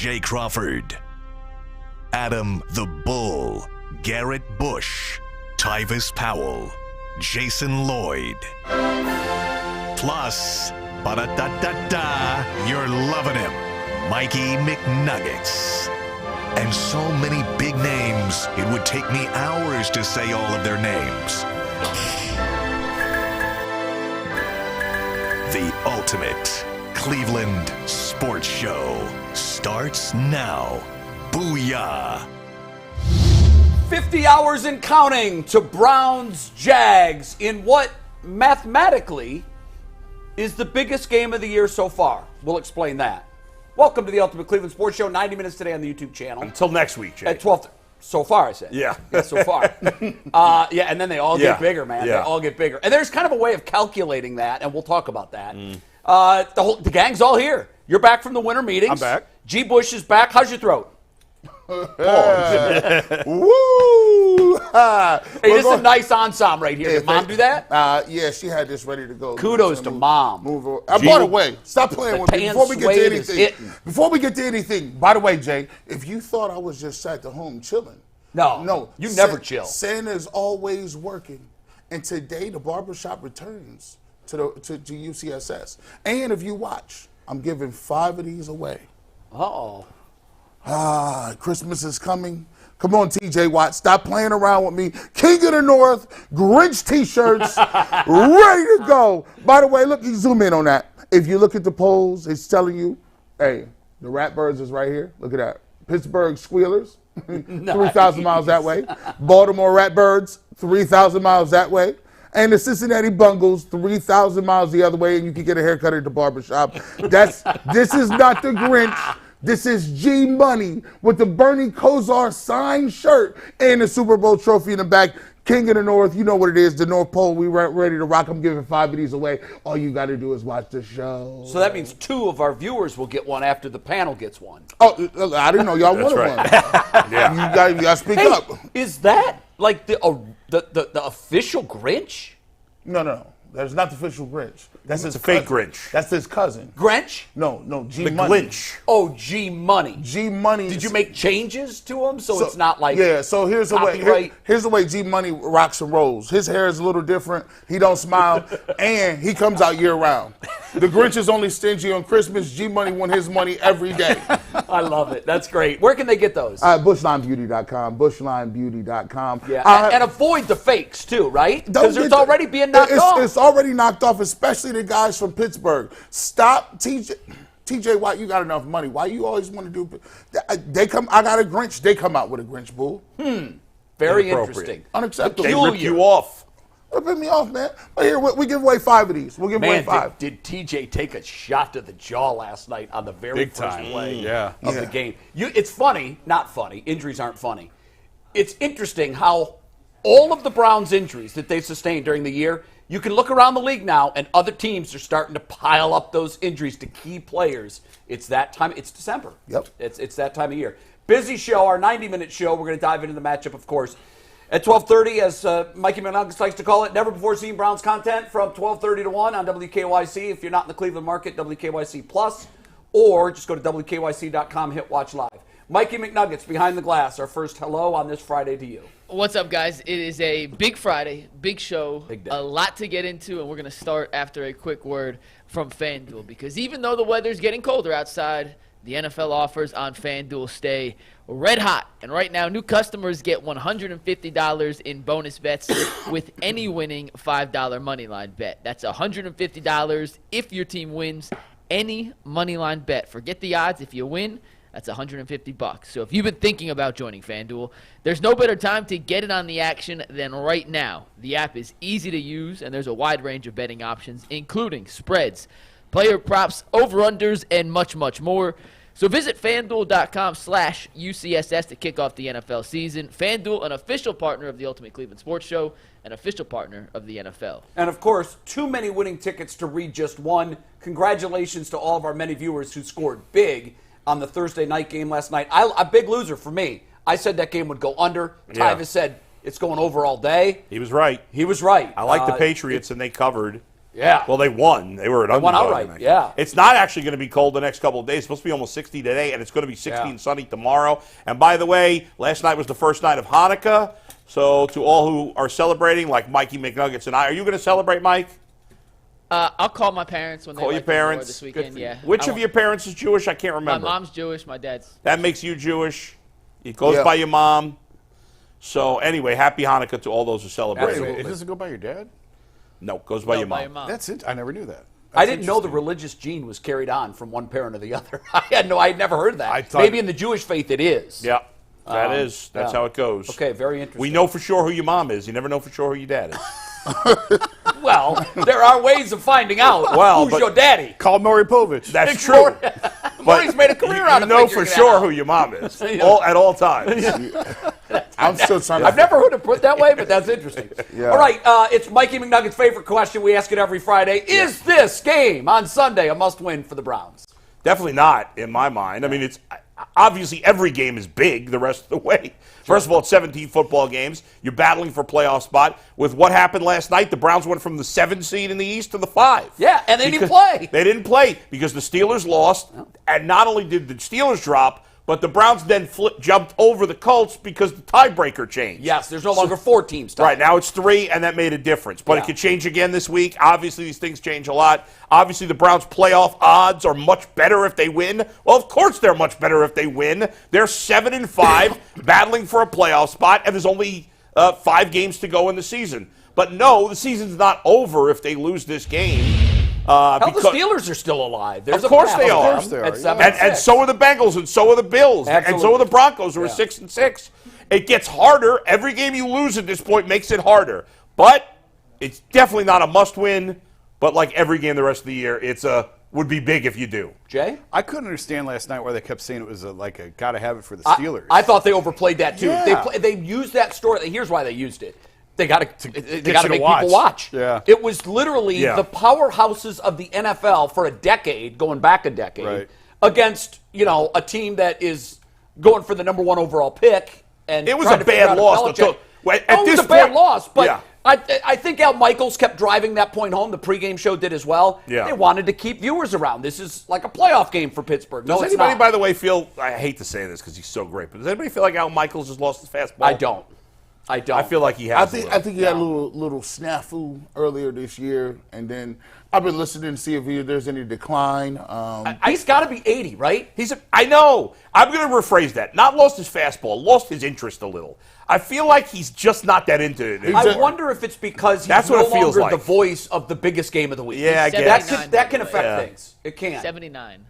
T.J. Crawford, Adam the Bull, Garrett Bush, Tyvis Powell, Jason Lloyd. Plus, ba-da-da-da-da, you're loving him, Mikey McNuggets. And so many big names, it would take me hours to say all of their names. The ultimate Cleveland sports show starts now. Booyah! 50 hours and counting to Browns-Jags in what mathematically is the biggest game of the year so far. We'll explain that. Welcome to the Ultimate Cleveland Sports Show. 90 minutes today on the YouTube channel. Until next week, Jay. At 12. So far, I said. Yeah. So far. Yeah, and then they all get bigger, man. Yeah. They all get bigger. And there's kind of a way of calculating that, and we'll talk about that. The gang's all here. You're back from the winter meetings. I'm back. G. Bush is back. How's your throat? Woo! Hey, this is a nice ensemble right here. Did Mom do that? Yeah, she had this ready to go. Kudos to Mom. By the way, stop playing with me. Before we get to anything, by the way, Jay, if you thought I was just sat at home chilling, no, you never chill. Santa's always working, and today the barbershop returns to UCSS. And if you watch, I'm giving 5 of these away. Christmas is coming. Come on, TJ Watt. Stop playing around with me. King of the North, Grinch t-shirts, ready to go. By the way, look, you zoom in on that. If you look at the polls, it's telling you, hey, the Ratbirds is right here. Look at that. Pittsburgh Squealers, 3,000 miles that way. Baltimore Ratbirds, 3,000 miles that way. And the Cincinnati Bungles, 3,000 miles the other way, and you can get a haircut at the barbershop. This is not the Grinch. This is G Money with the Bernie Kosar signed shirt and the Super Bowl trophy in the back. King of the North, you know what it is, the North Pole. We ready to rock. I'm giving 5 of these away. All you got to do is watch the show. So that means 2 of our viewers will get one after the panel gets one. Oh, I didn't know y'all wanted one. Yeah. You got to speak up. Is that like the official Grinch? No. That's not the official Grinch. That's his fake Grinch. That's his cousin. Grinch? No, G the Money. Glinch. Oh, G Money. G Money. Did you make changes to him so it's not like so here's the way. Here's the way G Money rocks and rolls. His hair is a little different. He don't smile, and he comes out year round. The Grinch is only stingy on Christmas. G Money won his money every day. I love it. That's great. Where can they get those? Bushlinebeauty.com. Bushlinebeauty.com. Yeah, and avoid the fakes too, right? Because it's already being knocked off. It's already knocked off, especially the guys from Pittsburgh. Stop, TJ Watt. You got enough money. Why you always want to do? They come. I got a Grinch. They come out with a Grinch, bull. Very interesting. Unacceptable. They rip you off. Rip me off, man. But here, we give away 5 of these. We'll give away 5. Did TJ take a shot to the jaw last night on the very first play of the game? It's funny, not funny. Injuries aren't funny. It's interesting how all of the Browns' injuries that they sustained during the year, you can look around the league now, and other teams are starting to pile up those injuries to key players. It's that time. It's December. Yep. It's that time of year. Busy show, our 90-minute show. We're going to dive into the matchup, of course. At 12:30, as Mikey McNuggets likes to call it, never-before-seen Browns content from 12:30 to 1 on WKYC. If you're not in the Cleveland market, WKYC Plus, or just go to WKYC.com, hit Watch Live. Mikey McNuggets behind the glass. Our first hello on this Friday to you. What's up, guys? It is a big Friday, big show, a lot to get into, and we're going to start after a quick word from FanDuel, because even though the weather's getting colder outside, the NFL offers on FanDuel stay red hot. And right now, new customers get $150 in bonus bets with any winning $5 moneyline bet. That's $150 if your team wins any moneyline bet. Forget the odds. If you win, that's $150. So if you've been thinking about joining FanDuel, there's no better time to get in on the action than right now. The app is easy to use, and there's a wide range of betting options, including spreads, player props, over-unders, and much, much more. So visit FanDuel.com/UCSS to kick off the NFL season. FanDuel, an official partner of the Ultimate Cleveland Sports Show, an official partner of the NFL. And, of course, too many winning tickets to read just one. Congratulations to all of our many viewers who scored big on the Thursday night game last night. A big loser for me. I said that game would go under. Yeah. Tyvis said it's going over all day. He was right. He was right. I like the Patriots, and they covered. Yeah. Well, they won. They were an underdog. won outright, yeah. It's not actually going to be cold the next couple of days. It's supposed to be almost 60 today, and it's going to be 60 and sunny tomorrow. And by the way, last night was the first night of Hanukkah. So to all who are celebrating, like Mikey McNuggets and I, are you going to celebrate, Mike? I'll call my parents when they Call your like me more parents. this weekend. Yeah. Which of your parents is Jewish? I can't My remember. mom's Jewish. My dad's. That makes you Jewish. It goes by your mom. So anyway, happy Hanukkah to all those who celebrate. Absolutely. It doesn't go by your dad? No, it goes by your by mom. your mom. That's it. I never knew that. I didn't know the religious gene was carried on from one parent to the other. I had never heard that. I thought- Maybe in the Jewish faith it is. Yeah, that's yeah. how it goes. Okay, very interesting. We know for sure who your mom is. You never know for sure who your dad is. Well, there are ways of finding out Well, who's but- your daddy. Call Maury Povich. That's true. Maury's made a career out of You know for figuring that sure out. who your mom is at all times. I'm still trying to. I've never heard it put that way, but that's interesting. Yeah. All right, it's Mikey McNugget's favorite question. We ask it every Friday. Is this game on Sunday a must-win for the Browns? Definitely not, in my mind. I mean, it's obviously every game is big the rest of the way. First of all, it's 17 football games. You're battling for a playoff spot. With what happened last night, the Browns went from the 7 seed in the East to the 5. Yeah, and they didn't play. They didn't play because the Steelers lost. And not only did the Steelers drop, but the Browns then jumped over the Colts because the tiebreaker changed. Yes, there's no longer 4 teams. Right, now it's 3, and that made a difference. But Yeah. it could change again this week. Obviously, these things change a lot. Obviously, the Browns' playoff odds are much better if they win. Well, of course they're much better if they win. They're 7-5, battling for a playoff spot, and there's only 5 games to go in the season. But no, the season's not over if they lose this game. Hell, the Steelers are still alive. There's Of course a they path are. for Of course them they are, at yeah. 7-6. And so are the Bengals, and so are the Bills, and so are Absolutely. the Broncos, who are Yeah. 6-6. It gets harder. Every game you lose at this point makes it harder. But it's definitely not a must-win. But like every game the rest of the year, would be big if you do. Jay? I couldn't understand last night why they kept saying it was like a gotta have it for the Steelers. I thought they overplayed that too. Yeah. They used that story. Here's why they used it. They got to you make to people watch. Yeah. It was literally Yeah. the powerhouses of the NFL for a decade, going back a decade, Right. against a team that is going for the number 1 overall pick. And It was trying a to figure bad out if loss. Belichick- At it this was a bad point- loss, but Yeah. I think Al Michaels kept driving that point home. The pregame show did as well. Yeah. They wanted to keep viewers around. This is like a playoff game for Pittsburgh. Does No, it's anybody, not. by the way, feel, I hate to say this because he's so great, but does anybody feel like Al Michaels has lost his fastball? I don't. I don't. I feel like he has. I think he had a little snafu earlier this year, and then I've been listening to see if there's any decline. He's got to be 80, right? I know. I'm going to rephrase that. Not lost his fastball, lost his interest a little. I feel like he's just not that into it. I wonder if it's because he's That's what no it feels longer like. the voice of the biggest game of the week. Yeah, I that guess. can, that can 79, affect yeah. things. It can. 79.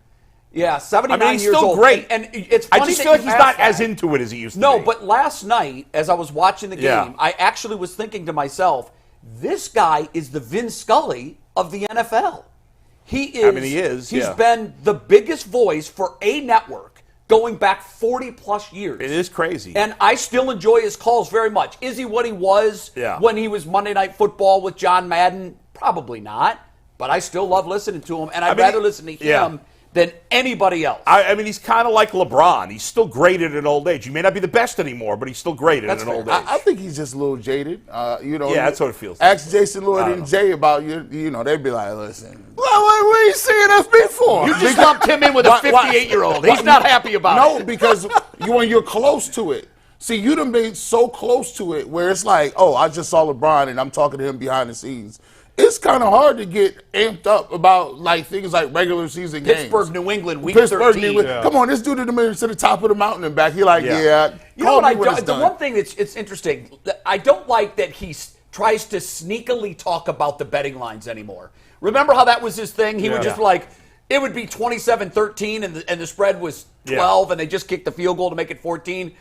Yeah, 79 I mean, he's years still old. great. And it's funny I just that feel like you he's asked not that. as into it as he used to No, be. but last night, as I was watching the game, Yeah. I actually was thinking to myself, this guy is the Vin Scully of the NFL. He is. I mean, he is, He's yeah. been the biggest voice for a network going back 40-plus years. It is crazy. And I still enjoy his calls very much. Is he what he was when he was Monday Night Football with John Madden? Probably not. But I still love listening to him, and I'd rather listen to him than anybody else. I mean, he's kind of like LeBron. He's still great at an old age. He may not be the best anymore, but he's still great at an old age. I think he's just a little jaded. Yeah, that's what it feels like. Ask Jason Lloyd and Jay about they'd be like, listen. Well, what are you seeing us before? You just lumped him in with a 58-year-old. He's not happy about it. No, because when you're close to it. See, you done been so close to it where it's like, oh, I just saw LeBron and I'm talking to him behind the scenes. It's kind of hard to get amped up about like things like regular season games. Pittsburgh, New England, week Pittsburgh, 13. New England. Come on, this dude in the middle to the top of the mountain and back. He like, You know call what me when it's the done. one thing that's it's interesting, I don't like that he tries to sneakily talk about the betting lines anymore. Remember how that was his thing? He would just like, it would be 27-13 and the spread was 12 and they just kicked the field goal to make it 14.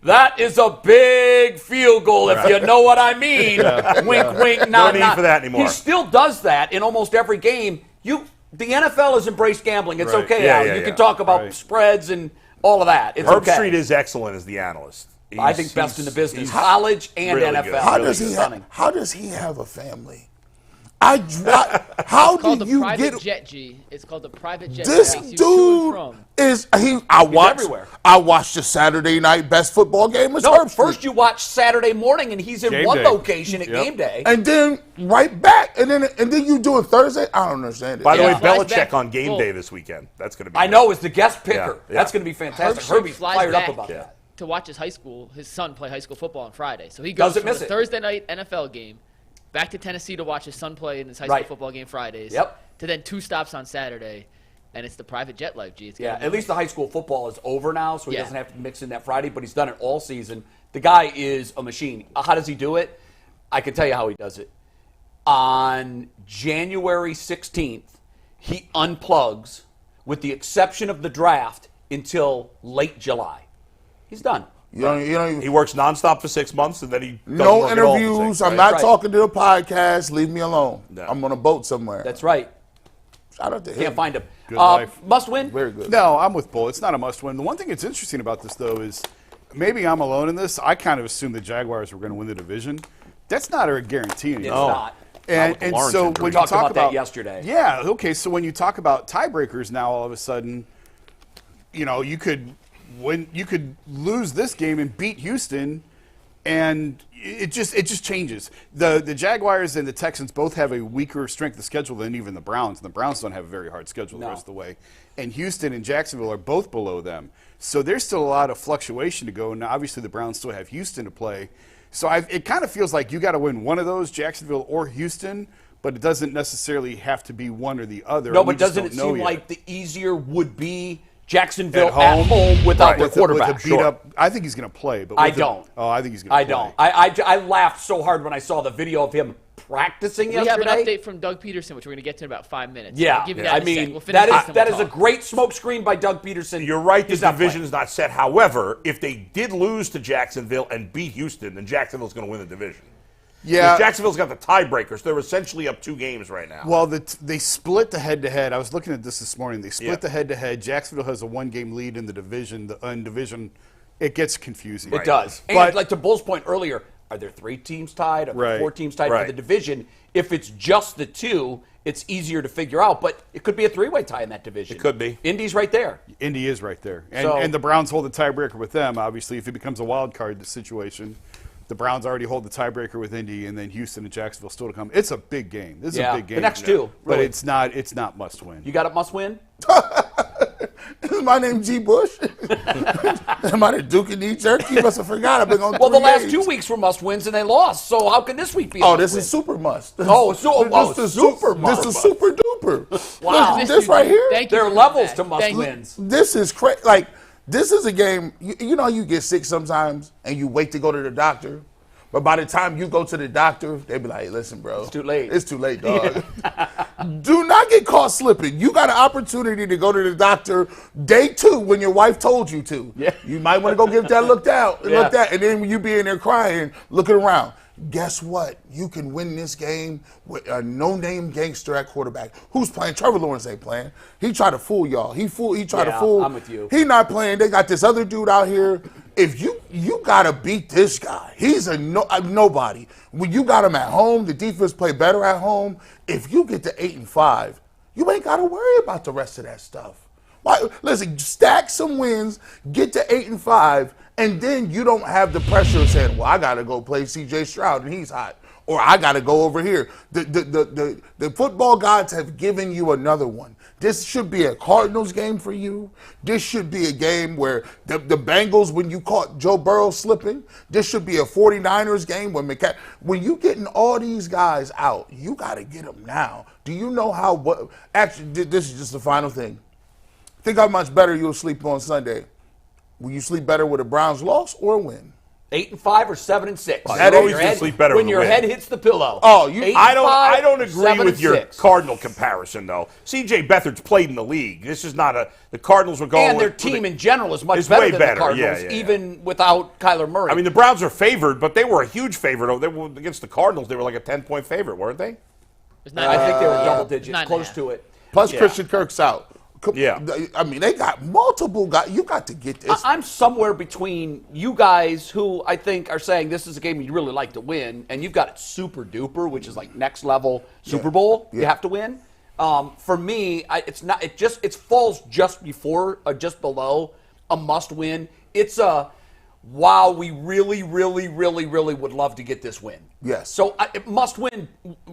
That is a big field goal, if you know what I mean. Wink, wink, nod, need nod. for that anymore. He still does that in almost every game. The NFL has embraced gambling. It's Right. okay, Yeah, Al. yeah, You yeah. can talk about Right. spreads and all of that. It's Herb okay. Street is excellent as the analyst. I think best in the business, college and really NFL. good. How Really does he Stunning. how does he have a family? How called do the you private get jet, G. It's called the private jet. this that takes you to and dude? from. everywhere. I watched the Saturday night best football game with No, Herb first Street. you watch Saturday morning, and he's in Game one day. location at Yep. game day. And then right back, and then you do it Thursday. I don't understand it. By the Yeah. way, Flies Belichick back. on game Well, day this weekend. That's going to be. I know, as the guest picker. Yeah. That's going to be fantastic. Herb Herbie's flies fired back up about that. to watch his son play high school football on Friday. So he goes Doesn't from miss the it. Thursday night NFL game back to Tennessee to watch his son play in his high Right. school football game Fridays. Yep. To then 2 stops on Saturday, and it's the private jet life, G. It's Yeah, gotta be at least the high school football is over now, so he Yeah. doesn't have to mix in that Friday, but he's done it all season. The guy is a machine. How does he do it? I can tell you how he does it. On January 16th, he unplugs, with the exception of the draft, until late July. He's done. You don't even, He works nonstop for 6 months, and then he doesn't no work at all for interviews. 6, I'm right? not Right. talking to the podcast. Leave me alone. No. I'm on a boat somewhere. That's right. Shout out to him. Can't find him. Good life. Must win? Very good. No, I'm with Bull. It's not a must-win. The one thing that's interesting about this, though, is maybe I'm alone in this. I kind of assumed the Jaguars were going to win the division. That's not a guarantee It's anymore. not. with the And Lawrence so injury. when We you talked talk about that yesterday. Yeah, okay. So when you talk about tiebreakers now, all of a sudden, you could lose this game and beat Houston, and it just changes. The Jaguars and the Texans both have a weaker strength of schedule than even the Browns, and the Browns don't have a very hard schedule the No. rest of the way. And Houston and Jacksonville are both below them, so there's still a lot of fluctuation to go. And obviously, the Browns still have Houston to play. So it kind of feels like you got to win one of those, Jacksonville or Houston, but it doesn't necessarily have to be one or the other. No, We but just doesn't it don't know seem yet. like the easier would be Jacksonville at home without Right. their quarterback? With a beat up, I think he's going to play. But I with the- don't. Oh, I think he's going to I play. don't. I laughed so hard when I saw the video of him practicing We have yesterday. an update from Doug Peterson, which we're going to get to in about 5 minutes. Yeah, I'll give you that I in a sec. mean, We'll finish this and that we'll is a talk. great smokescreen by Doug Peterson. You're right, He's the not division playing. is not set. However, if they did lose to Jacksonville and beat Houston, then Jacksonville's going to win the division. Yeah. Because Jacksonville's got the tiebreakers. They're essentially up 2 games right now. Well, they split the head-to-head. I was looking at this morning. They split Yeah. the head-to-head. Jacksonville has a 1-game lead in the division. It gets confusing. It does. And But- like to Bull's point earlier, are there 3 teams tied? Are there Right. 4 teams tied for Right. the division? If it's just the 2, it's easier to figure out. But it could be a 3-way tie in that division. It could be. Indy's right there. Indy is right there. And, So- and the Browns hold the tiebreaker with them, obviously, if it becomes a wild card situation. The Browns already hold the tiebreaker with Indy, and then Houston and Jacksonville still to come. It's a big game. This is Yeah, a big game. the next 2, But really. it's not must win. You got it must win? Is my name G. Bush? Am I the Duke of Knee Jerk? You must have forgot. I've been on Well, the 3 last days. 2 weeks were must wins and they lost. So how can this week be? A Oh, must this win? is super must. Oh, this is super This is super duper. Wow. Look, this right here. Thank you There are for levels that. to must Thank you. wins. This is crazy. Like, this is a game. You know, you get sick sometimes and you wait to go to the doctor. But by the time you go to the doctor, they be like, hey, listen, bro. It's too late. It's too late, dog. Do not get caught slipping. You got an opportunity to go to the doctor day 2 when your wife told you to. Yeah. You might want to go get that looked out. Yeah. Looked at. And then when you be in there crying, looking around. Guess what? You can win this game with a no-name gangster at quarterback. Who's playing? Trevor Lawrence ain't playing. He tried to fool y'all. He tried to Yeah, fool. I'm with you. He not playing. They got this other dude out here. If you gotta beat this guy. He's a nobody. When you got him at home, the defense play better at home. If you get to 8-5, you ain't gotta worry about the rest of that stuff. Why? Listen, stack some wins, get to 8-5, and then you don't have the pressure of saying, well, I got to go play C.J. Stroud and he's hot. Or I got to go over here. The football gods have given you another one. This should be a Cardinals game for you. This should be a game where the Bengals, when you caught Joe Burrow slipping, this should be a 49ers game when you getting all these guys out, you got to get them now. Do you know actually, this is just the final thing. Think how much better you'll sleep on Sunday. Will you sleep better with a Browns loss or a win? 8-5 or 7-6. You're always gonna sleep better when with a your win. head hits the pillow. Oh, you- 8-5, I don't agree with your 7-6. Cardinal comparison, though. C.J. Beathard's played in the league. This is not the Cardinals were going And their with team in general is much It's better way than better, the Cardinals, yeah. even without Kyler Murray. I mean, the Browns are favored, but they were a huge favorite. They were against the Cardinals. They were like a 10-point favorite, weren't they? It's I think they were double digits, 9.5. close to it. Plus Yeah. Christian Kirk's out. Yeah. I mean, they got multiple guys. You got to get this. I'm somewhere between you guys who I think are saying this is a game you'd really like to win, and you've got it super duper, which is like next level Super Bowl. You have to win. For me, it's not. It falls just before or just below a must win. It's a wow. We really, really, really, really would love to get this win. Yes. So must win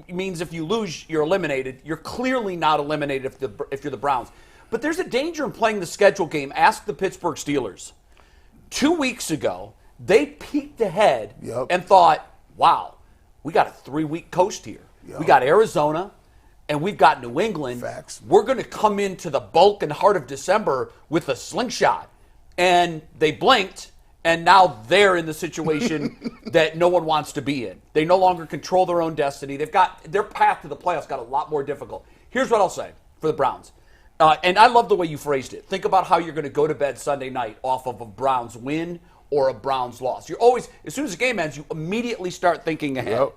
means if you lose, you're eliminated. You're clearly not eliminated if you're the Browns. But there's a danger in playing the schedule game. Ask the Pittsburgh Steelers. 2 weeks ago, they peeked ahead and thought, wow, we got a 3-week coast here. We got Arizona, and we've got New England. Facts. We're going to come into the bulk and heart of December with a slingshot. And they blinked, and now they're in the situation that no one wants to be in. They no longer control their own destiny. They've got their path to the playoffs got a lot more difficult. Here's what I'll say for the Browns. And I love the way you phrased it. Think about how you're going to go to bed Sunday night off of a Browns win or a Browns loss. You're always, as soon as the game ends, you immediately start thinking ahead.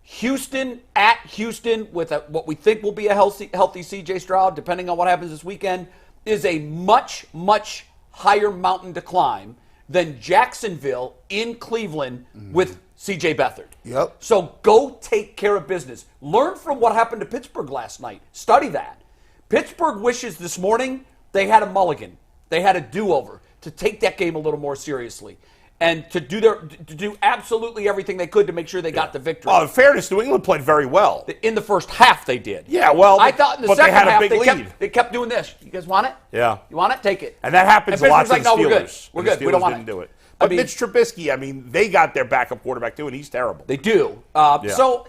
Houston at Houston with what we think will be a healthy C.J. Stroud, depending on what happens this weekend, is a much, much higher mountain to climb than Jacksonville in Cleveland with C.J. Beathard. So go take care of business. Learn from what happened to Pittsburgh last night. Study that. Pittsburgh wishes this morning they had a mulligan. They had a do-over to take that game a little more seriously and to do absolutely everything they could to make sure they got the victory. In fairness, New England played very well. In the first half, they did. Yeah, well, I thought in the but second they had half a big lead. they kept doing this. You guys want it? Yeah. You want it? Take it. And that happens a lot to the Pittsburgh's like, no, Steelers. we're good. The We don't Steelers want didn't it. do it. But Mitch Trubisky, they got their backup quarterback too, and he's terrible. They do. So,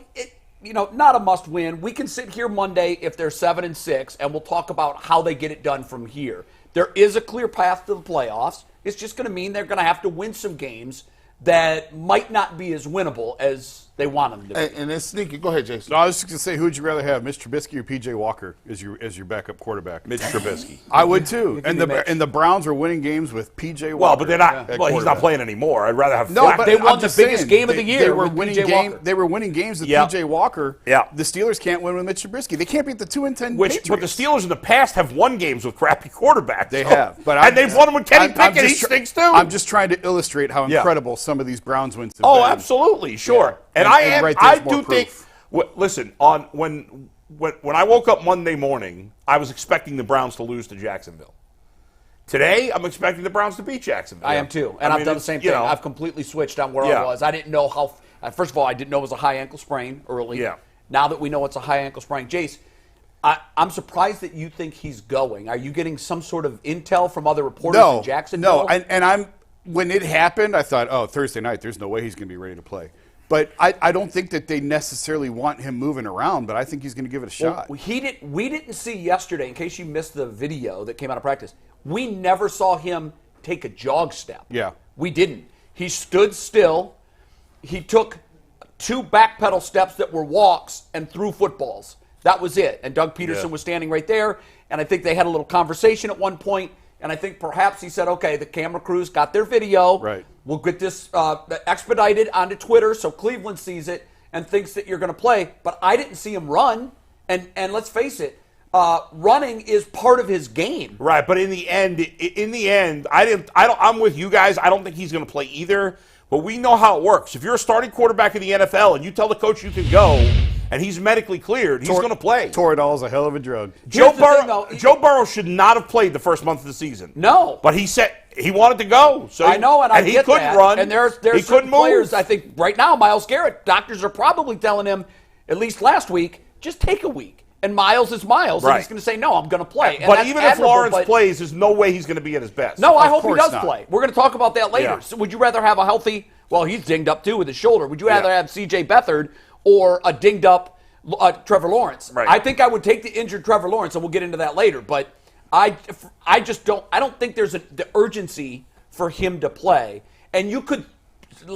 not a must win. We can sit here Monday if they're 7-6, and we'll talk about how they get it done from here. There is a clear path to the playoffs. It's just going to mean they're going to have to win some games that might not be as winnable as they want them to be. And it's sneaky. Go ahead, Jason. No, I was just going to say, who would you rather have, Mitch Trubisky or P.J. Walker as your backup quarterback? Mitch Trubisky. I would too. And Mitch. the Browns are winning games with P.J. Walker. Well, but they're not. at Well, he's not quarterback. playing anymore. I'd rather have. No, Flacco. but They won I'm the just biggest saying, game of the year They were with winning P.J. Walker. They were winning games with Yep. P.J. Walker. Yeah. The Steelers can't win with Mitch Trubisky. They can't beat the 2-10 But the Patriots. Steelers in the past have won games with crappy quarterbacks. They So- have, but and they've won them with Kenny Pickett. He stinks too. I'm just trying to illustrate how Yeah. incredible some of these Browns wins have Oh, been. absolutely, sure. Yeah. And And right I there's more do think. proof. Listen, when I woke up Monday morning, I was expecting the Browns to lose to Jacksonville. Today, I'm expecting the Browns to beat Jacksonville. I am too. And I've done the same thing. I've completely switched on where I was. I didn't know how. First of all, I didn't know it was a high ankle sprain early. Yeah. Now that we know it's a high ankle sprain, Jace, I'm surprised that you think he's going. Are you getting some sort of intel from other reporters in Jacksonville? No, and when it happened, I thought, oh, Thursday night, there's no way he's going to be ready to play. But I don't think that they necessarily want him moving around, but I think he's going to give it a shot. We didn't see yesterday, in case you missed the video that came out of practice, we never saw him take a jog step. Yeah. We didn't. He stood still. He took 2 backpedal steps that were walks and threw footballs. That was it. And Doug Peterson was standing right there, and I think they had a little conversation at one point, and I think perhaps he said, okay, the camera crews got their video. Right. We'll get this expedited onto Twitter so Cleveland sees it and thinks that you're going to play. But I didn't see him run. And let's face it, running is part of his game. Right, but in the end, I'm with you guys. I don't think he's going to play either. But we know how it works. If you're a starting quarterback in the NFL and you tell the coach you can go, and he's medically cleared, he's going to play. Toradol is a hell of a drug. Joe Here's the thing, though. Joe Burrow should not have played the first month of the season. No. But he said he wanted to go. So I know, and I he get couldn't that. run. And there's he certain couldn't players, move. I think, right now, Myles Garrett, doctors are probably telling him, at least last week, just take a week. And Myles is Myles, and Right. he's going to say, no, I'm going to play. And But that's even if admirable, Lawrence but- plays, there's no way he's going to be at his best. No, I Of hope he course does not. play. We're going to talk about that later. Yeah. So would you rather have a healthy, well, he's dinged up too with his shoulder. Would you rather have C.J. Beathard or a dinged up Trevor Lawrence? Right. I think I would take the injured Trevor Lawrence, and we'll get into that later. But I just don't. I don't think there's the urgency for him to play. And you could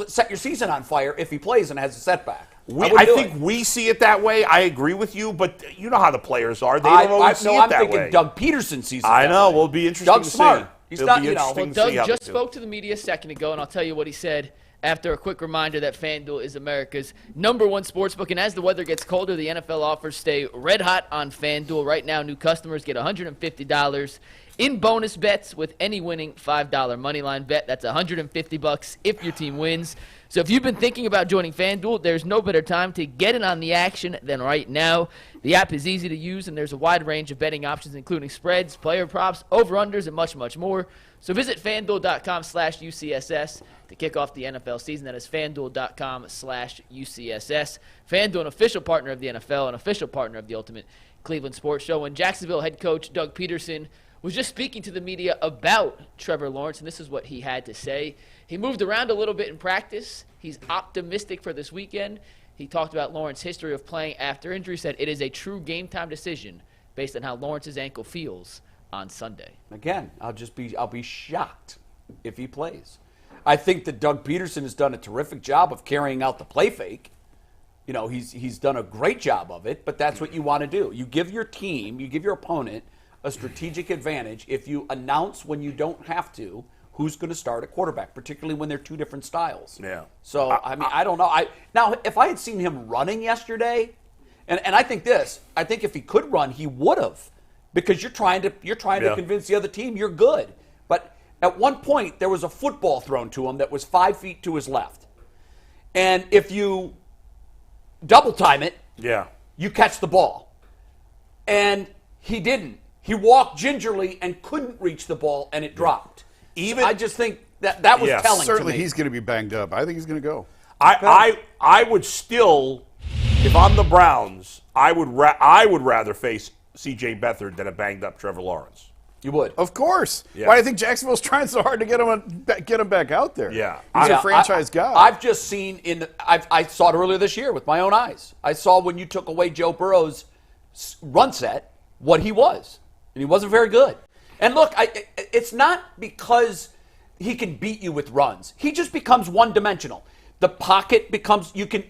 set your season on fire if he plays and has a setback. I think we see it that way. I agree with you, but you know how the players are. They don't always see it I'm that thinking way. Doug Peterson sees it I that know. way. Well, it'll be interesting Doug's to smart. see. He's It'll not, be you know. interesting. Well, See how Doug just they do. spoke to the media a second ago, and I'll tell you what he said after a quick reminder that FanDuel is America's #1 sportsbook. And as the weather gets colder, the NFL offers stay red hot on FanDuel. Right now, new customers get $150 in bonus bets with any winning $5 moneyline bet. That's $150 if your team wins. So if you've been thinking about joining FanDuel, there's no better time to get in on the action than right now. The app is easy to use, and there's a wide range of betting options, including spreads, player props, over-unders, and much, much more. So visit FanDuel.com/UCSS to kick off the NFL season. That is FanDuel.com/UCSS. FanDuel, an official partner of the NFL, an official partner of the Ultimate Cleveland Sports Show. And Jacksonville head coach Doug Peterson was just speaking to the media about Trevor Lawrence, and this is what he had to say. He moved around a little bit in practice. He's optimistic for this weekend. He talked about Lawrence's history of playing after injury, said it is a true game-time decision based on how Lawrence's ankle feels on Sunday. Again, I'll be shocked if he plays. I think that Doug Peterson has done a terrific job of carrying out the play fake. You know, he's done a great job of it, but that's what you want to do. You give your team, you give your opponent a strategic advantage if you announce when you don't have to who's going to start at quarterback, particularly when they're two different styles. Yeah. So, I mean, I don't know. Now, if I had seen him running yesterday, and I think if he could run, he would have, because you're trying to convince the other team you're good. But at one point, there was a football thrown to him that was 5 feet to his left. And if you double time it, you catch the ball. And he didn't. He walked gingerly and couldn't reach the ball, and it dropped. I just think that was telling Certainly to me. he's going to be banged up. I think he's going to go. I would still, if I'm the Browns, I would rather face C.J. Beathard than a banged up Trevor Lawrence. You would. Of course. Yeah. Why do you think Jacksonville's trying so hard to get him back out there? Yeah. He's a franchise guy. I've just seen I saw it earlier this year with my own eyes. I saw when you took away Joe Burrow's run set what he was, and he wasn't very good. And look, it's not because he can beat you with runs. He just becomes one-dimensional. The pocket becomes you can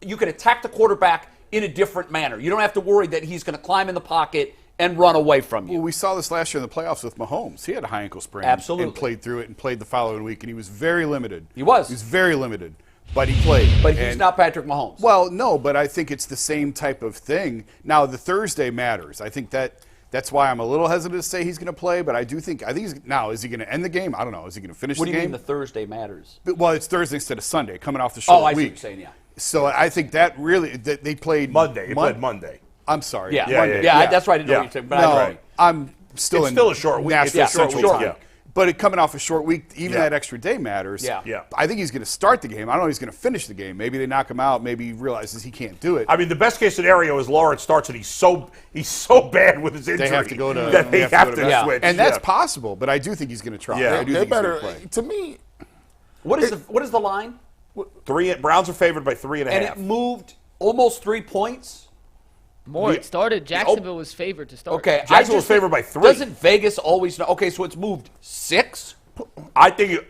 attack the quarterback in a different manner. You don't have to worry that he's going to climb in the pocket and run away from you. Well, we saw this last year in the playoffs with Mahomes. He had a high ankle sprain. Absolutely. And played through it and played the following week, and he was very limited. He was very limited, but he played. But he's not Patrick Mahomes. Well, no, but I think it's the same type of thing. Now, the Thursday matters. I think that's why I'm a little hesitant to say he's going to play, but I think he's now. Is he going to end the game? I don't know. Is he going to finish the game? What do you mean the Thursday matters? Well, it's Thursday instead of Sunday, coming off the short I see week. what you're saying, yeah. So I think that really they played Monday. They played Monday. I'm sorry. Yeah, Monday. yeah. That's right. I didn't know what you're saying, but No, I agree. I'm still It's still a short week. National It's a short Central week, Time. yeah. But coming off a short week, even Yeah. that extra day matters. Yeah. I think he's going to start the game. I don't know if he's going to finish the game. Maybe they knock him out. Maybe he realizes he can't do it. I mean, the best case scenario is Lawrence starts and he's so bad with his injury They have to go to that they have to Yeah. switch. and that's Yeah. possible, but I do think he's going to try. Yeah. I do They think better, he's going to play. to me, What is the line? Browns are favored by 3.5. And it moved almost 3 points. More. It started. Jacksonville was favored to start. Okay, Jacksonville was favored by 3. Doesn't Vegas always know? Okay, so it's moved 6. I think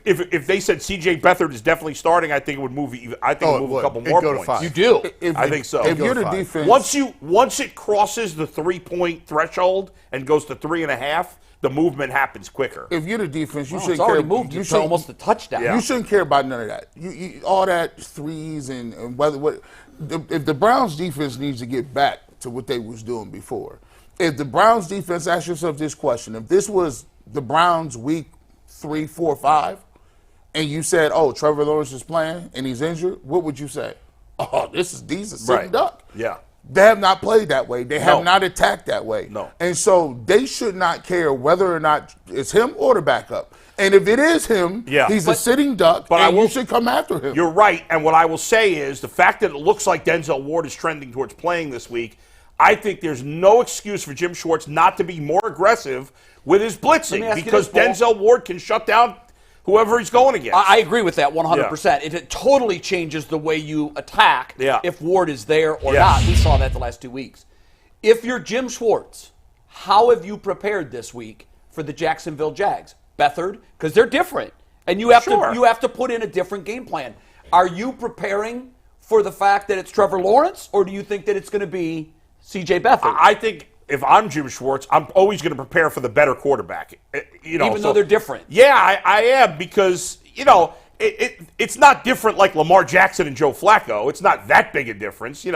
if they said C.J. Beathard is definitely starting, I think it would move. I think it would move a couple It'd more go to points. 5. You do. I think so. If Go you're to the 5. defense, Once it crosses the 3-point threshold and goes to 3.5, the movement happens quicker. if you're the defense, you Well, shouldn't it's already care. moved You to shouldn't- almost a touchdown. Yeah. You shouldn't care about none of that. All that threes and whether what. If the Browns defense needs to get back to what they was doing before, if the Browns defense, ask yourself this question: if this was the Browns week 3, 4, 5, and you said, "Oh, Trevor Lawrence is playing and he's injured," what would you say? Oh, these are sitting Right. duck. Yeah. They have not played that way. They have No. not attacked that way. No. And so they should not care whether or not it's him or the backup. And if it is him, Yeah. he's a sitting duck, but I and will- you should come after him. You're right, and what I will say is the fact that it looks like Denzel Ward is trending towards playing this week, I think there's no excuse for Jim Schwartz not to be more aggressive with his blitzing ask you because this, Paul. Denzel Ward can shut down whoever he's going against. I agree with that 100%. It totally changes the way you attack if Ward is there or Yes. not. We saw that the last 2 weeks. If you're Jim Schwartz, how have you prepared this week for the Jacksonville Jags? Beathard, because they're different, and you have to put in a different game plan. Are you preparing for the fact that it's Trevor Lawrence, or do you think that it's going to be C.J. Beathard? I think if I'm Jim Schwartz, I'm always going to prepare for the better quarterback. Even though they're different. Yeah, I am because, it's not different like Lamar Jackson and Joe Flacco. It's not that big a difference, And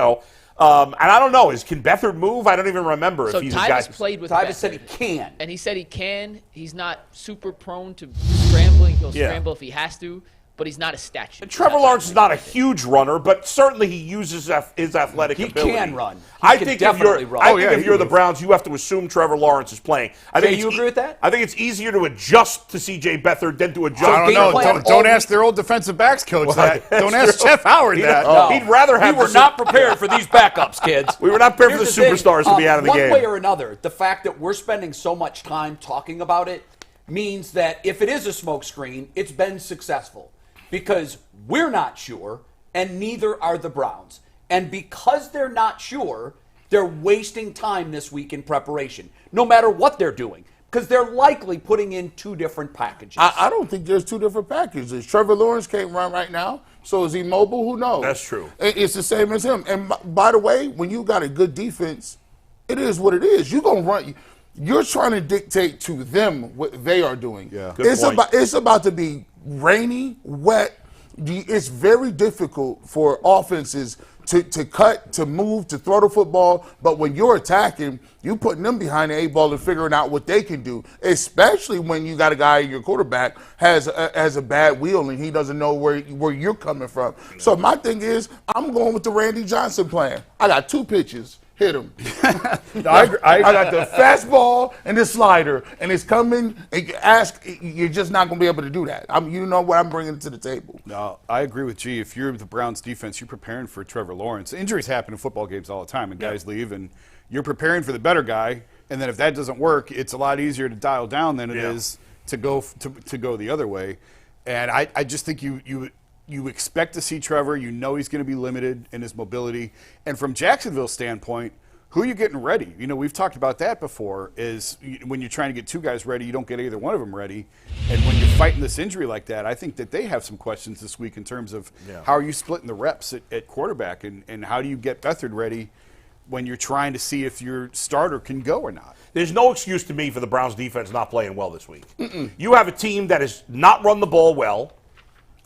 I don't know. Can Beathard move? I don't even remember if he's a guy. Played with Tyvus said he can. And he said he can. He's not super prone to scrambling. He'll scramble if he has to, but he's not a statue. And Trevor Lawrence is not a huge runner, but certainly he uses his athletic ability. He can run. I think if you're the Browns, you have to assume Trevor Lawrence is playing. Do you agree with that? I think it's easier to adjust to C.J. Beathard than to adjust. I don't know. Don't ask their old defensive backs coach that. Don't ask Jeff Howard that. No. He'd rather have. We were not prepared for these backups, kids. We were not prepared for the superstars to be out of the game. One way or another, the fact that we're spending so much time talking about it means that if it is a smokescreen, it's been successful. Because we're not sure, and neither are the Browns. And because they're not sure, they're wasting time this week in preparation, no matter what they're doing, because they're likely putting in two different packages. I don't think there's two different packages. Trevor Lawrence can't run right now, so is he mobile? Who knows? That's true. It's the same as him. And by the way, when you got a good defense, it is what it is. You're going to run. You're trying to dictate to them what they are doing. Yeah. It's about to be rainy, wet. It's very difficult for offenses to cut, to move, to throw the football. But when you're attacking, you're putting them behind the 8-ball and figuring out what they can do, especially when you got a guy, your quarterback, has a bad wheel and he doesn't know where you're coming from. So my thing is, I'm going with the Randy Johnson plan. I got 2 pitches. Hit him. I got the fastball and the slider, and it's coming. You're just not going to be able to do that. You know what I'm bringing to the table. No, I agree with G. If you're the Browns defense, you're preparing for Trevor Lawrence. Injuries happen in football games all the time, and guys leave, and you're preparing for the better guy. And then if that doesn't work, it's a lot easier to dial down than it is to go the other way. And I just think you expect to see Trevor. You know he's going to be limited in his mobility. And from Jacksonville's standpoint, who are you getting ready? We've talked about that before, is when you're trying to get 2 guys ready, you don't get either one of them ready. And when you're fighting this injury like that, I think that they have some questions this week in terms of how are you splitting the reps at quarterback, and how do you get Beathard ready when you're trying to see if your starter can go or not? There's no excuse to me for the Browns defense not playing well this week. You have a team that has not run the ball well.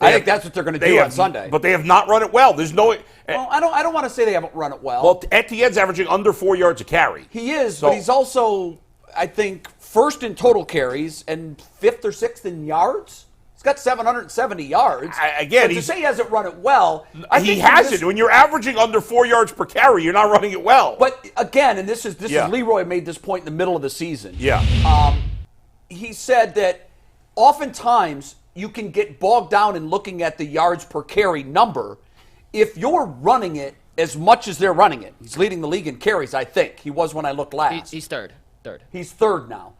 I think that's what they're going to do on Sunday. But they have not run it well. There's no. Well, I don't want to say they haven't run it well. Well, Etienne's averaging under 4 yards a carry. He is, but he's also, I think, first in total carries and 5th or 6th in yards. He's got 770 yards. Again, to say he hasn't run it well, he hasn't. When you're averaging under 4 yards per carry, you're not running it well. But again, and this is Leroy made this point in the middle of the season. Yeah. He said that oftentimes you can get bogged down in looking at the yards per carry number. If you're running it as much as they're running it, he's leading the league in carries, I think. He was when I looked last. He's third. He's third now.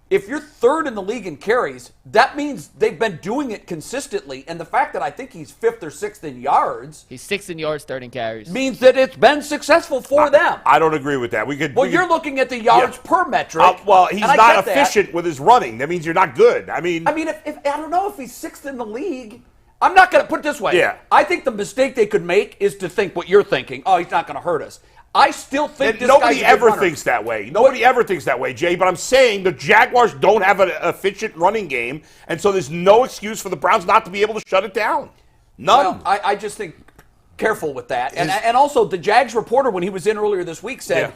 If you're third in the league in carries, that means they've been doing it consistently. And the fact that I think he's 5th or 6th in yards. He's 6th in yards, 3rd in carries. Means that it's been successful for them. I don't agree with that. You're looking at the yards per metric. He's not efficient with his running. That means you're not good. I mean, if I don't know if he's 6th in the league. I'm not going to put it this way. Yeah. I think the mistake they could make is to think what you're thinking. Oh, he's not going to hurt us. I still think this nobody ever thinks that way. Nobody ever thinks that way, Jay. But I'm saying the Jaguars don't have an efficient running game, and so there's no excuse for the Browns not to be able to shut it down. None. Well, I just think careful with that. And also, the Jags reporter, when he was in earlier this week, said,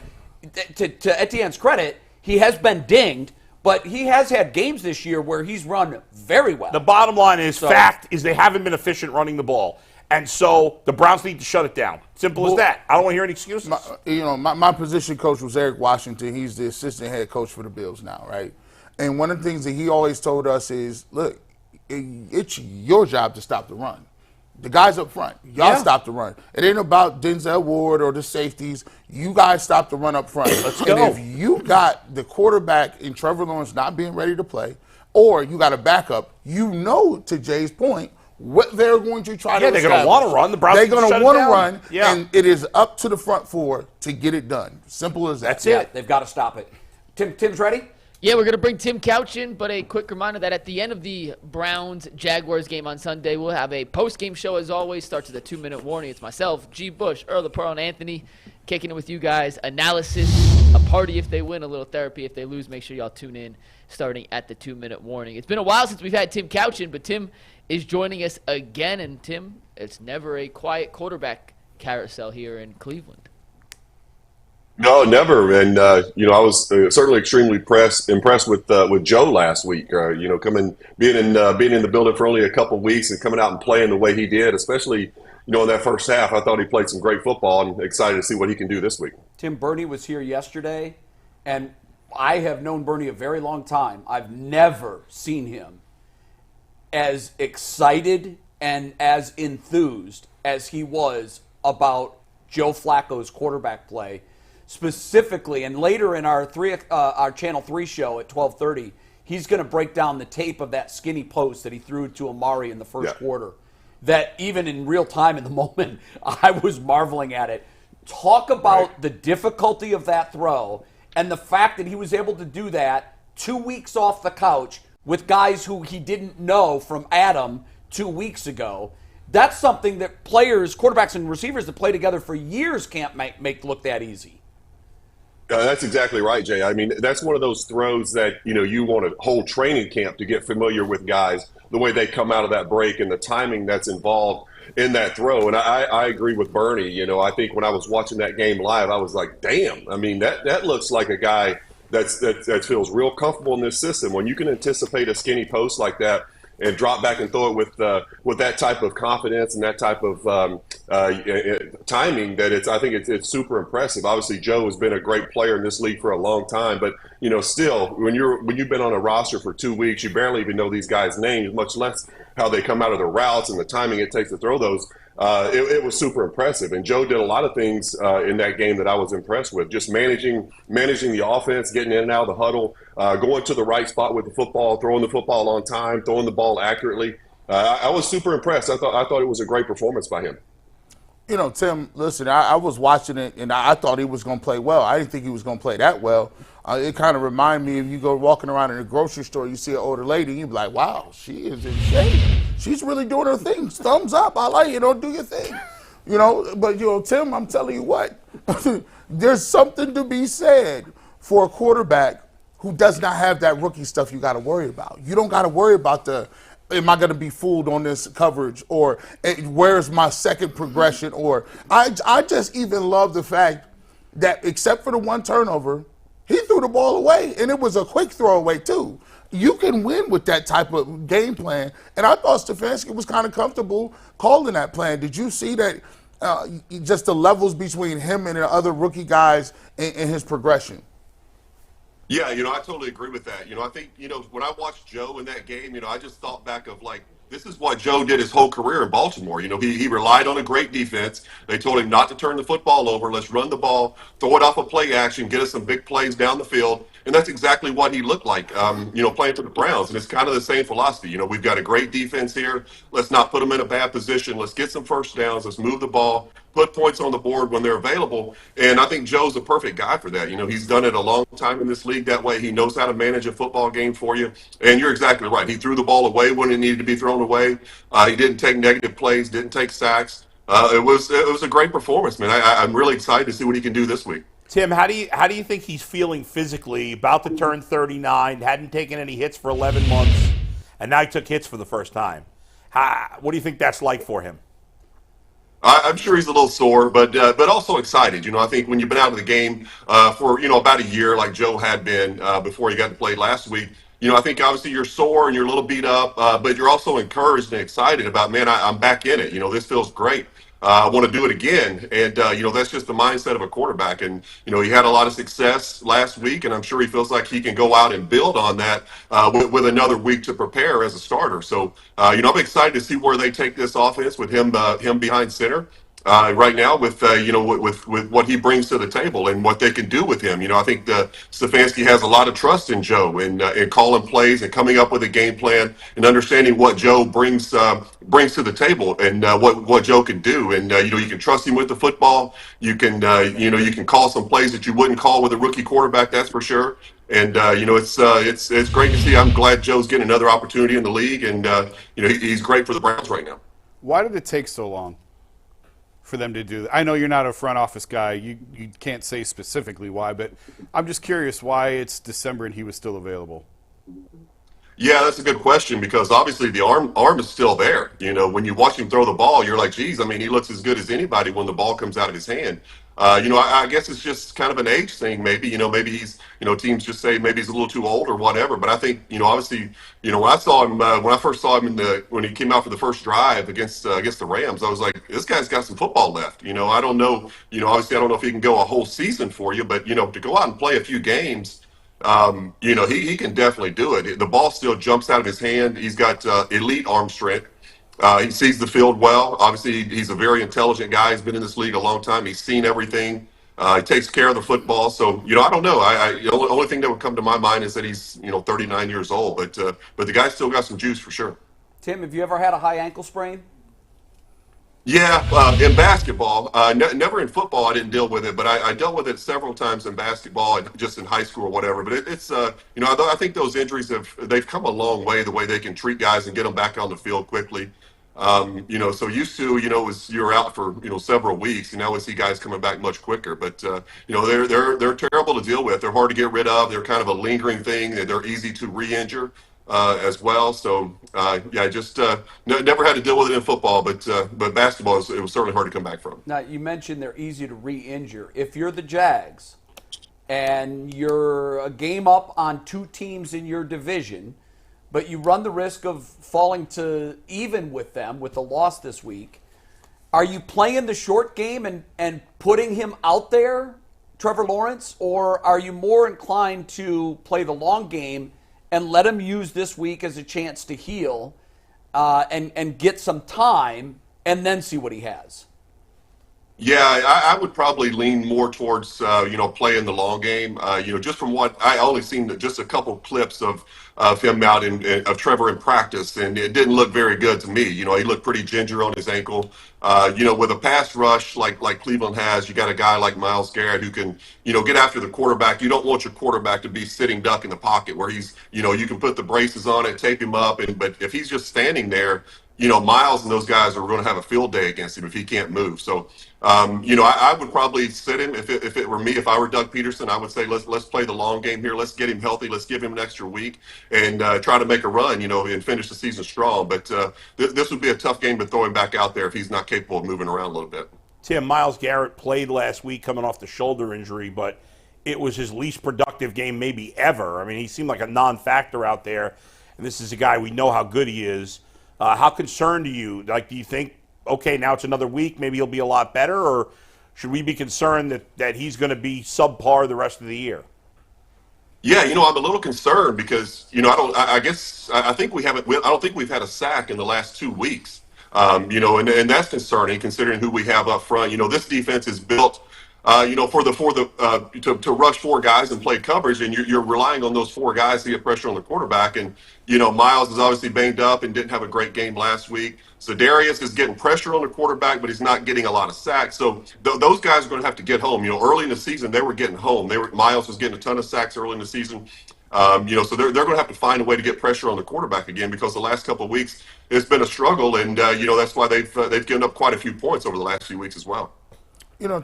to Etienne's credit, he has been dinged, but he has had games this year where he's run very well. The bottom line is, fact is they haven't been efficient running the ball. And so the Browns need to shut it down. Simple as that. I don't want to hear any excuses. My position coach was Eric Washington. He's the assistant head coach for the Bills now, right? And one of the things that he always told us is, look, it's your job to stop the run. The guys up front, y'all stop the run. It ain't about Denzel Ward or the safeties. You guys stop the run up front. Let's go. And if you got the quarterback in Trevor Lawrence not being ready to play, or you got a backup, to Jay's point, what they're going to try to they're going to want to run. The Browns they're going to want to run, and it is up to the front four to get it done. Simple as that. That's it. They've got to stop it. Tim's ready? Yeah, we're going to bring Tim Couch in, but a quick reminder that at the end of the Browns-Jaguars game on Sunday, we'll have a post-game show as always. Starts with a 2-minute warning. It's myself, G. Bush, Earl, Pearl, and Anthony kicking it with you guys. Analysis, a party if they win, a little therapy if they lose. Make sure y'all tune in starting at the 2-minute warning. It's been a while since we've had Tim Couch in, but Tim is joining us again. And Tim, it's never a quiet quarterback carousel here in Cleveland. No, never. And I was certainly extremely impressed with Joe last week. Being in the building for only a couple of weeks and coming out and playing the way he did, especially in that first half. I thought he played some great football, and excited to see what he can do this week. Tim, Bernie was here yesterday, and I have known Bernie a very long time. I've never seen him as excited and as enthused as he was about Joe Flacco's quarterback play. Specifically, and later in our Channel 3 show at 12:30, he's going to break down the tape of that skinny post that he threw to Amari in the first quarter. That even in real time in the moment, I was marveling at it. Talk about the difficulty of that throw and the fact that he was able to do that 2 weeks off the couch with guys who he didn't know from Adam 2 weeks ago. That's something that players, quarterbacks and receivers that play together for years can't make look that easy. That's exactly right, Jay. I mean, that's one of those throws that, you want a whole training camp to get familiar with guys, the way they come out of that break and the timing that's involved in that throw. And I agree with Bernie. I think when I was watching that game live, I was like, damn, I mean, that looks like a guy that feels real comfortable in this system. When you can anticipate a skinny post like that and drop back and throw it with that type of confidence and that type of timing, that I think it's super impressive. Obviously, Joe has been a great player in this league for a long time, but still, when you've been on a roster for 2 weeks, you barely even know these guys' names, much less how they come out of the routes and the timing it takes to throw those. It was super impressive, and Joe did a lot of things in that game that I was impressed with. Just managing the offense, getting in and out of the huddle, going to the right spot with the football, throwing the football on time, throwing the ball accurately. I was super impressed. I thought it was a great performance by him. Tim, listen, I was watching it, and I thought he was going to play well. I didn't think he was going to play that well. It kind of reminded me of you go walking around in a grocery store, you see an older lady, you be like, wow, she is in shape. She's really doing her thing. Thumbs up. I like you. Do your thing. But, Tim, I'm telling you what, there's something to be said for a quarterback who does not have that rookie stuff you got to worry about. You don't got to worry about am I going to be fooled on this coverage, or where's my second progression, or I just even love the fact that except for the one turnover, he threw the ball away, and it was a quick throwaway too. You can win with that type of game plan, and I thought Stefanski was kind of comfortable calling that plan. Did you see that just the levels between him and the other rookie guys in his progression? Yeah, I totally agree with that. I think, when I watched Joe in that game, I just thought back of this is what Joe did his whole career in Baltimore. He relied on a great defense. They told him not to turn the football over. Let's run the ball, throw it off a play action, get us some big plays down the field. And that's exactly what he looked like, playing for the Browns. And it's kind of the same philosophy. We've got a great defense here. Let's not put them in a bad position. Let's get some first downs. Let's move the ball, put points on the board when they're available. And I think Joe's the perfect guy for that. He's done it a long time in this league that way. He knows how to manage a football game for you. And you're exactly right. He threw the ball away when it needed to be thrown away. He didn't take negative plays, didn't take sacks. It was a great performance, man. I'm really excited to see what he can do this week. Tim, how do you think he's feeling physically? About to turn 39, hadn't taken any hits for 11 months, and now he took hits for the first time. What do you think that's like for him? I'm sure he's a little sore, but also excited. I think when you've been out of the game for about a year, like Joe had been before he got to play last week, I think obviously you're sore and you're a little beat up, but you're also encouraged and excited about, man, I'm back in it. This feels great. I want to do it again. And, that's just the mindset of a quarterback. And, he had a lot of success last week, and I'm sure he feels like he can go out and build on that with another week to prepare as a starter. So, I'm excited to see where they take this offense with him behind center. Right now with what he brings to the table and what they can do with him. I think Stefanski has a lot of trust in Joe in calling plays and coming up with a game plan and understanding what Joe brings to the table and what Joe can do. And, you can trust him with the football. You can call some plays that you wouldn't call with a rookie quarterback, that's for sure. And it's great to see. I'm glad Joe's getting another opportunity in the league, and he's great for the Browns right now. Why did it take so long for them to do that? I know you're not a front office guy. You can't say specifically why, but I'm just curious why it's December and he was still available. Yeah, that's a good question because obviously the arm is still there. When you watch him throw the ball, you're like, geez, I mean, he looks as good as anybody when the ball comes out of his hand. I guess it's just kind of an age thing, maybe. Maybe he's, teams just say maybe he's a little too old or whatever. But I think, obviously, when I saw him, when I first saw him when he came out for the first drive against the Rams, I was like, this guy's got some football left. I don't know, obviously, I don't know if he can go a whole season for you, but to go out and play a few games. He can definitely do it. The ball still jumps out of his hand. He's got elite arm strength. He sees the field well. Obviously, he's a very intelligent guy. He's been in this league a long time. He's seen everything. He takes care of the football. So, I don't know. The only thing that would come to my mind is that he's, 39 years old. But the guy's still got some juice for sure. Tim, have you ever had a high ankle sprain? Yeah, in basketball, never in football. I didn't deal with it, but I dealt with it several times in basketball, just in high school or whatever. But it's I think those injuries they've come a long way. The way they can treat guys and get them back on the field quickly. So used to you're out for several weeks, and now we see guys coming back much quicker. But they're terrible to deal with. They're hard to get rid of. They're kind of a lingering thing. They're easy to re-injure. As well. So, just never had to deal with it in football, but basketball, it was certainly hard to come back from. Now, you mentioned they're easy to re-injure. If you're the Jags and you're a game up on two teams in your division, but you run the risk of falling to even with them with the loss this week, are you playing the short game and putting him out there, Trevor Lawrence, or are you more inclined to play the long game and let him use this week as a chance to heal and get some time and then see what he has? Yeah, I would probably lean more towards playing the long game. Just from what I only seen just a couple clips of him out of Trevor in practice, and it didn't look very good to me. He looked pretty ginger on his ankle. With a pass rush like Cleveland has, you got a guy like Myles Garrett who can get after the quarterback. You don't want your quarterback to be sitting duck in the pocket where he's you can put the braces on it, tape him up, but if he's just standing there, Myles and those guys are going to have a field day against him if he can't move. So, I would probably sit him if it were me. If I were Doug Peterson, I would say let's play the long game here. Let's get him healthy. Let's give him an extra week and try to make a run, and finish the season strong. But this would be a tough game to throw him back out there if he's not capable of moving around a little bit. Tim, Myles Garrett played last week coming off the shoulder injury, but it was his least productive game maybe ever. I mean, he seemed like a non-factor out there, and this is a guy we know how good he is. How concerned are you? Do you think, okay, now it's another week, maybe he'll be a lot better, or should we be concerned that he's going to be subpar the rest of the year? Yeah, I'm a little concerned because, I think I don't think we've had a sack in the last 2 weeks. And that's concerning considering who we have up front. This defense is built, to rush four guys and play coverage, and you're relying on those four guys to get pressure on the quarterback. And Myles is obviously banged up and didn't have a great game last week. So Darius is getting pressure on the quarterback, but he's not getting a lot of sacks. So those guys are going to have to get home. Early in the season they were getting home. Myles was getting a ton of sacks early in the season. So they're going to have to find a way to get pressure on the quarterback again because the last couple of weeks it's been a struggle, and that's why they've given up quite a few points over the last few weeks as well.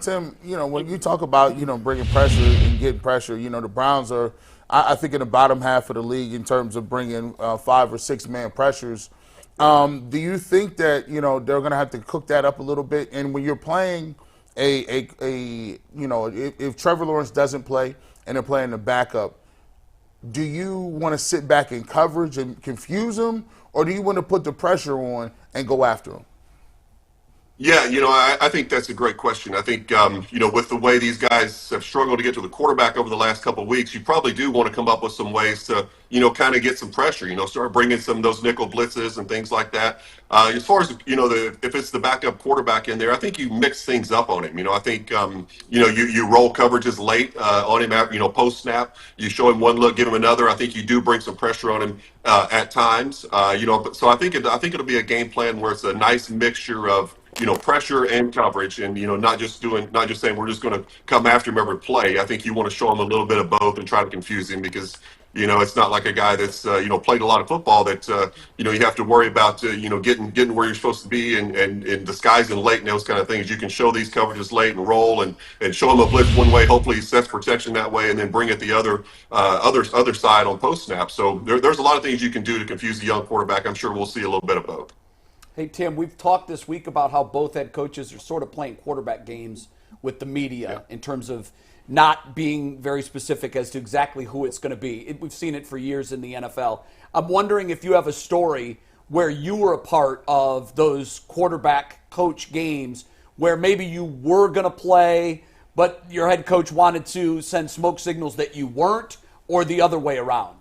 Tim, when you talk about, bringing pressure and getting pressure, the Browns are, I think, in the bottom half of the league in terms of bringing 5 or 6 man pressures. Do you think that, they're going to have to cook that up a little bit? And when you're playing if Trevor Lawrence doesn't play and they're playing the backup, do you want to sit back in coverage and confuse him, or do you want to put the pressure on and go after him? Yeah, I think that's a great question. I think, with the way these guys have struggled to get to the quarterback over the last couple of weeks, you probably do want to come up with some ways to, kind of get some pressure, start bringing some of those nickel blitzes and things like that. As far as, if it's the backup quarterback in there, I think you mix things up on him. I think, you roll coverages late on him, post snap. You show him one look, give him another. I think you do bring some pressure on him at times. So I think it'll be a game plan where it's a nice mixture of pressure and coverage, and not just saying we're just going to come after him every play. I think you want to show him a little bit of both and try to confuse him because it's not like a guy that's played a lot of football that you have to worry about getting where you're supposed to be and disguising late and those kind of things. You can show these coverages late and roll and show him a blitz one way. Hopefully he sets protection that way and then bring it the other side on post snap. So there's a lot of things you can do to confuse the young quarterback. I'm sure we'll see a little bit of both. Hey, Tim, we've talked this week about how both head coaches are sort of playing quarterback games with the media in terms of not being very specific as to exactly who it's going to be. We've seen it for years in the NFL. I'm wondering if you have a story where you were a part of those quarterback coach games where maybe you were going to play, but your head coach wanted to send smoke signals that you weren't, or the other way around.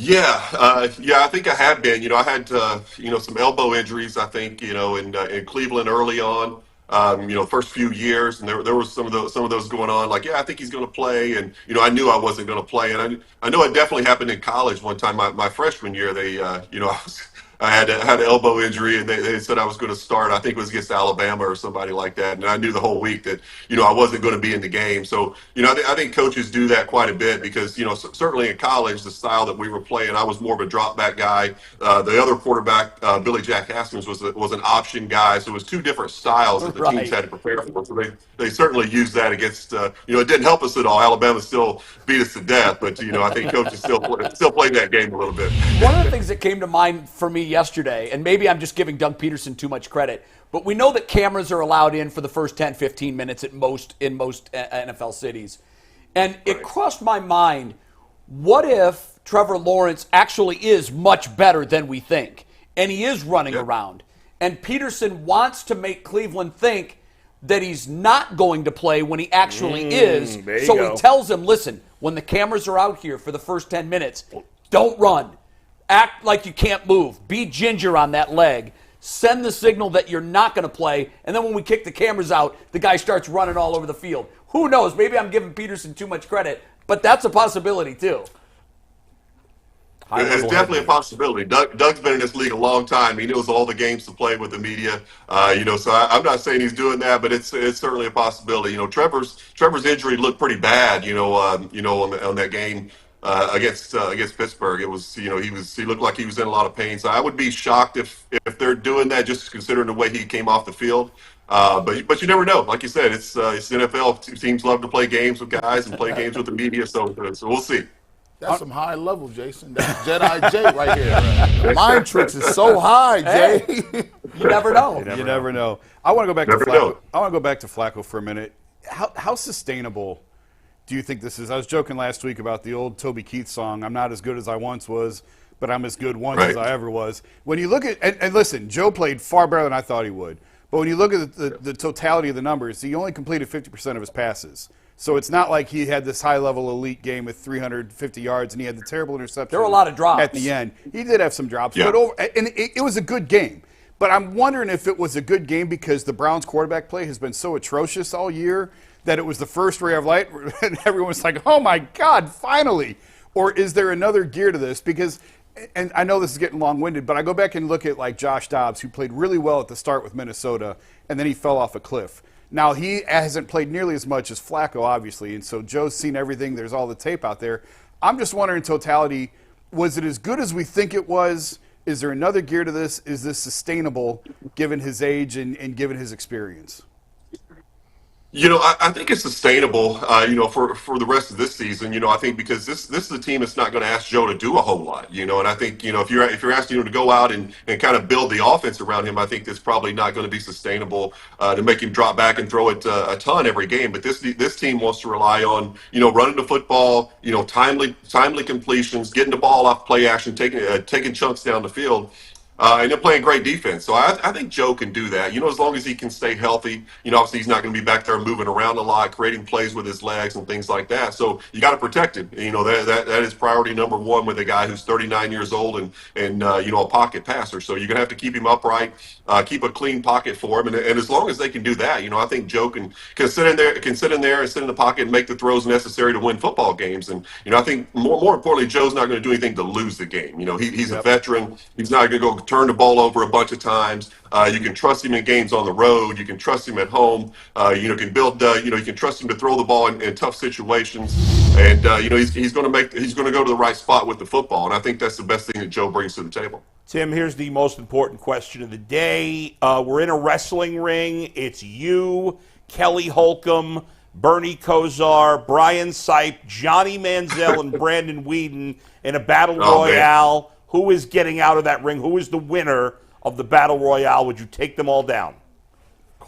Yeah, I think I have been. I had some elbow injuries. I think in Cleveland early on. First few years, and there was some of those going on. Like, I think he's going to play, and I knew I wasn't going to play, and I know it definitely happened in college one time. My freshman year, I had an elbow injury, and they said I was going to start. I think it was against Alabama or somebody like that, and I knew the whole week that I wasn't going to be in the game. So I think coaches do that quite a bit because certainly in college the style that we were playing, I was more of a drop back guy. The other quarterback, Billy Jack Haskins, was an option guy. So it was two different styles that the teams had to prepare for. So they certainly used that against. It didn't help us at all. Alabama still beat us to death, but I think coaches still played that game a little bit. One of the things that came to mind for me yesterday, and maybe I'm just giving Doug Peterson too much credit, but we know that cameras are allowed in for the first 10, 15 minutes in most NFL cities. And it crossed my mind, what if Trevor Lawrence actually is much better than we think, and he is running around, and Peterson wants to make Cleveland think that he's not going to play when he actually is, so he tells him, listen, when the cameras are out here for the first 10 minutes, don't run. Act like you can't move. Be ginger on that leg. Send the signal that you're not going to play. And then when we kick the cameras out, the guy starts running all over the field. Who knows? Maybe I'm giving Peterson too much credit, but that's a possibility too. It's definitely a possibility. Doug's been in this league a long time. He knows all the games to play with the media. So I'm not saying he's doing that, but it's certainly a possibility. Trevor's injury looked pretty bad. On that game. Against Pittsburgh, it was he looked like he was in a lot of pain. So I would be shocked if they're doing that, just considering the way he came off the field. But you never know. Like you said, it's NFL. Teams love to play games with guys and play games with the media. So we'll see. That's some high level, Jason. That's Jedi Jay right here. Mind tricks is so high, Jay. You never know. You never know. I want to go back to Flacco. I want to go back to Flacco for a minute. How sustainable do you think this is? I was joking last week about the old Toby Keith song, I'm not as good as I once was, but I'm as good once as I ever was. When you look at, and listen, Joe played far better than I thought he would, but when you look at the totality of the numbers, he only completed 50% of his passes. So it's not like he had this high-level elite game with 350 yards and he had the terrible interception. There were a lot of drops. At the end. He did have some drops, but it was a good game. But I'm wondering if it was a good game because the Browns quarterback play has been so atrocious all year that it was the first ray of light and everyone's like, oh my God, finally. Or is there another gear to this? Because, and I know this is getting long-winded, but I go back and look at like Josh Dobbs, who played really well at the start with Minnesota, and then he fell off a cliff. Now, he hasn't played nearly as much as Flacco, obviously, and so Joe's seen everything. There's all the tape out there. I'm just wondering, in totality, was it as good as we think it was? Is there another gear to this? Is this sustainable given his age and given his experience? I think it's sustainable, for the rest of this season. I think because this is a team that's not going to ask Joe to do a whole lot, and I think, if you're asking him to go out and kind of build the offense around him, I think that's probably not going to be sustainable to make him drop back and throw it a ton every game. But this team wants to rely on, running the football, timely completions, getting the ball off play action, taking chunks down the field. And they're playing great defense. So I think Joe can do that. As long as he can stay healthy, obviously he's not going to be back there moving around a lot, creating plays with his legs and things like that. So you got to protect him. That is priority number one with a guy who's 39 years old and a pocket passer. So you're going to have to keep him upright, keep a clean pocket for him. And as long as they can do that, I think Joe can sit in there and sit in the pocket and make the throws necessary to win football games. And, I think more importantly, Joe's not going to do anything to lose the game. He's a veteran. He's not going to go turn the ball over a bunch of times. You can trust him in games on the road. You can trust him at home. You can build. You can trust him to throw the ball in tough situations. And he's going to go to the right spot with the football. And I think that's the best thing that Joe brings to the table. Tim, here's the most important question of the day. We're in a wrestling ring. It's you, Kelly Holcomb, Bernie Kosar, Brian Sipe, Johnny Manziel, and Brandon Whedon in a battle royale. Man. Who is getting out of that ring? Who is the winner of the battle royale? Would you take them all down?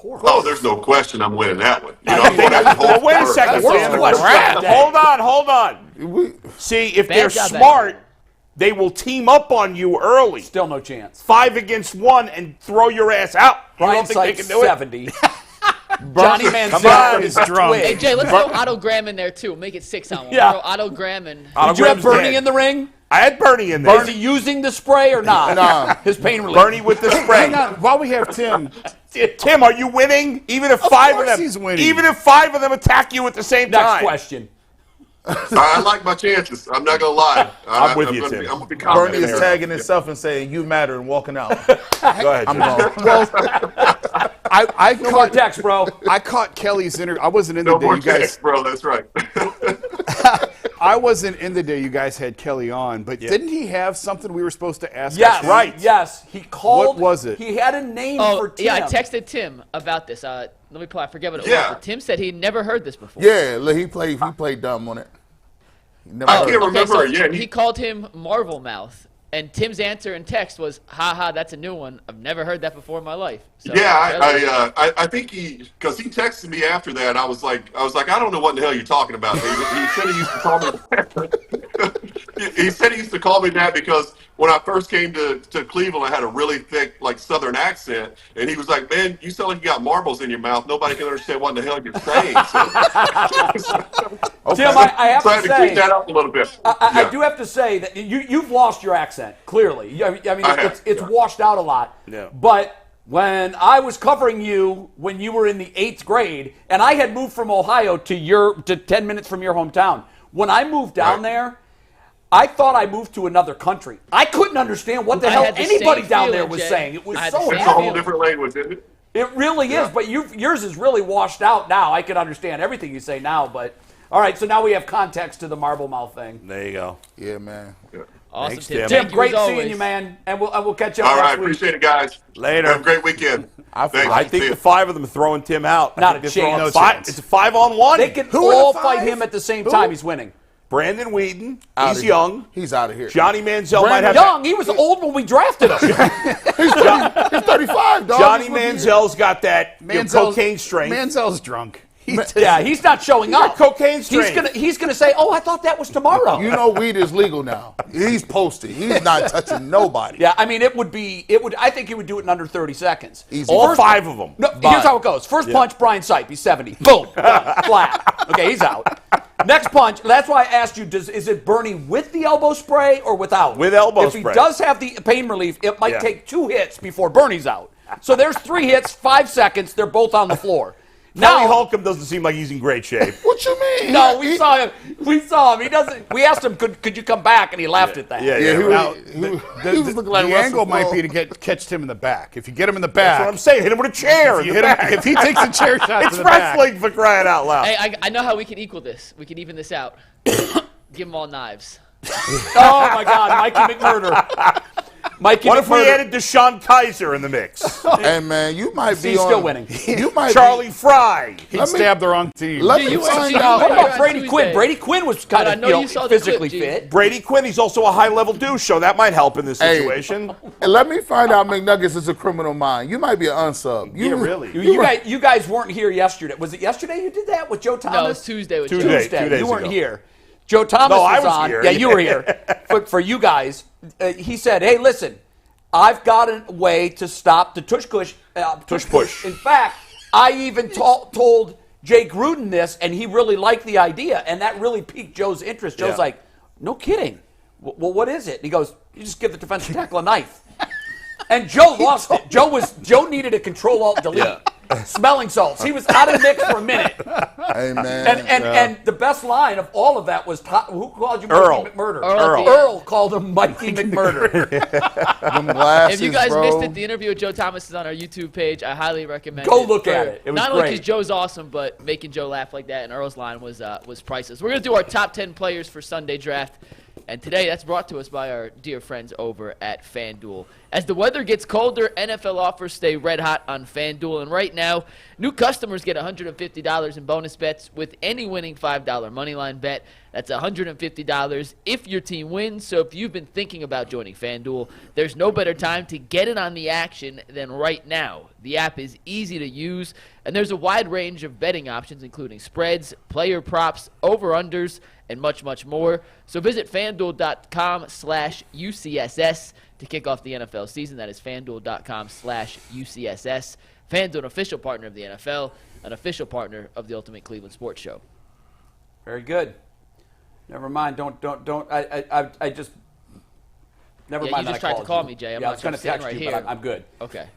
Oh, there's no question I'm winning that one. Well, wait a second, Tim. Hold on. See, if they're smart, they will team up on you early. Still no chance. 5 against 1 and throw your ass out. Brian Sipe 70. Johnny Manziel is drunk. Hey, Jay, let's throw Otto Graham in there, too. Make it 6-on-1. Yeah. Throw Otto Graham in. Did you have Bernie in the ring? I had Bernie in there. Is he using the spray or not? No. His pain relief. Bernie with the spray. Hang on, while we have Tim. Tim, are you winning? Even if five of them, he's winning. Even if 5 of them attack you at the same time. Next question. I like my chances. I'm not going to lie. I'm with you, Tim. I'm going to be Bernie confident. is tagging himself and saying, "You matter," and walking out. Go ahead, I'm Jim. gone. I No more text, bro. I caught Kelly's interview. I wasn't in the No day more you guys. text, bro. That's right. I wasn't in the day you guys had Kelly on, but didn't he have something we were supposed to ask? Yes, right. Yes, he called. What was it? He had a name for Tim. Yeah, I texted Tim about this. Let me pull. I forget what it was. But Tim said he'd never heard this before. Yeah, he played dumb on it. I can't remember. So Yeah, he called him Marvel Mouth, and Tim's answer in text was, "Ha, that's a new one. I've never heard that before in my life." So, I think because he texted me after that. I was like, I don't know what the hell you're talking about. He said he used to call me. He said he used to call me that because when I first came to Cleveland, I had a really thick Southern accent, and he was like, "Man, you sound like you got marbles in your mouth. Nobody can understand what the hell you're saying." So, Tim, I have so I to had to say, clean that up a little bit. I do have to say that you've lost your accent, clearly. I mean, it's washed out a lot. Yeah. But when I was covering you when you were in the 8th grade, and I had moved from Ohio to 10 minutes from your hometown, when I moved down there, I thought I moved to another country. I couldn't understand what the hell anybody down there was saying. It was so It's a whole different language, isn't it? It really is, but yours is really washed out now. I can understand everything you say now, but all right, so now we have context to the marble mouth thing. There you go. Yeah, man. Awesome, Thanks, Tim. Tim. Tim, Thank you great as seeing always. you, man, and we'll catch up All next right, week. appreciate it, guys. Later. Have a great weekend. Thanks. I think See the ya. 5 of them are throwing Tim out. Not I think a they're throwing chance. No five. chance. It's a 5-on-1. They can Who are the all 5? fight him at the same time. He's winning. Brandon Whedon, Outta he's here. young. He's out of here. Johnny Manziel might have Young, he was old when we drafted him. He's 35, dog. Johnny He's looking- Manziel's got that cocaine strength. Manziel's drunk. Yeah, he's not showing up. cocaine strength. He's gonna say, "Oh, I thought that was tomorrow." You know, weed is legal now. He's posted. He's not touching nobody. Yeah, I mean, it would. I think he would do it in under 30 seconds. Easy. All First- 5 of them. No, here's how it goes. First punch, Brian Sipe. He's 70. Boom. Done. Flat. Okay, he's out. Next punch. That's why I asked you, is it Bernie with the elbow spray or without? With elbow If spray. he does have the pain relief, it might Yeah. take 2 hits before Bernie's out. So there's 3 hits, 5 seconds. They're both on the floor. Kelly Now, Holcomb doesn't seem like he's in great shape. What you mean? no, we saw him. We saw him. He doesn't. We asked him, could you come back, and he laughed at that. Yeah, Yeah, he Now, was looking like the Russell angle might Crowe. be to catch Tim in the back. If you get him in the That's back, what I'm saying. Hit him with a chair. if, you hit him, if he takes a chair shot It's to the back, wrestling for crying out loud. Hey, I know how we can equal this. We can even this out. Give them all knives. Oh my God, Mikey McMurder. Mikey What if we McMurder. added Deshaun Kaiser in the mix? Hey, man, you might be He's on. still winning. You might Charlie Fry. he'd Let me- stab the wrong team. Let Yeah, me you- find you- out. What you- about on Brady Tuesday. Quinn? Brady Quinn was kind But I of know you saw the physically clip, G. fit. Brady Quinn, he's also a high-level douche, so that might help in this Hey. situation. And let me find out McNuggets is a criminal mind. You might be an unsub. Yeah, really. You guys weren't here yesterday. Was it yesterday you did that with Joe Thomas? No, it's Tuesday with Tuesday. Joe. 2 days You weren't ago. here. Joe Thomas No, I was was on. here. Yeah, you were here. But for you guys, he said, "Hey, listen, I've got a way to stop the tush push. Tush push. In fact, I even told Jay Gruden this, and he really liked the idea, and that really piqued Joe's interest. Joe's Yeah. like, "No kidding. Well, what is it?" And he goes, "You just give the defensive tackle a knife." And Joe lost it. Joe needed a Control-Alt-Delete. Smelling salts. He was out of the mix for a minute. Hey, man. And the best line of all of that was, who called you Earl. Mikey McMurder? Earl. Earl called him Mikey McMurder. Them glasses, If you guys bro. missed it, the interview with Joe Thomas is on our YouTube page. I highly recommend Go it. look at it. It was not only great. because Joe's awesome, but making Joe laugh like that and Earl's line was priceless. We're going to do our top 10 players for Sunday draft. And today, that's brought to us by our dear friends over at FanDuel. As the weather gets colder, NFL offers stay red hot on FanDuel. And right now, new customers get $150 in bonus bets with any winning $5 moneyline bet. That's $150 if your team wins. So if you've been thinking about joining FanDuel, there's no better time to get in on the action than right now. The app is easy to use, and there's a wide range of betting options, including spreads, player props, over-unders, and much, much more. So visit FanDuel.com/UCSS to kick off the NFL season. That is FanDuel.com/UCSS. FanDuel, an official partner of the NFL, an official partner of the Ultimate Cleveland Sports Show. Very good. Never mind. Don't. I just. Never Yeah, mind. you just that I tried to called call you. me, Jay. I'm I not was going to sitting text right you, here. but I'm good. Okay.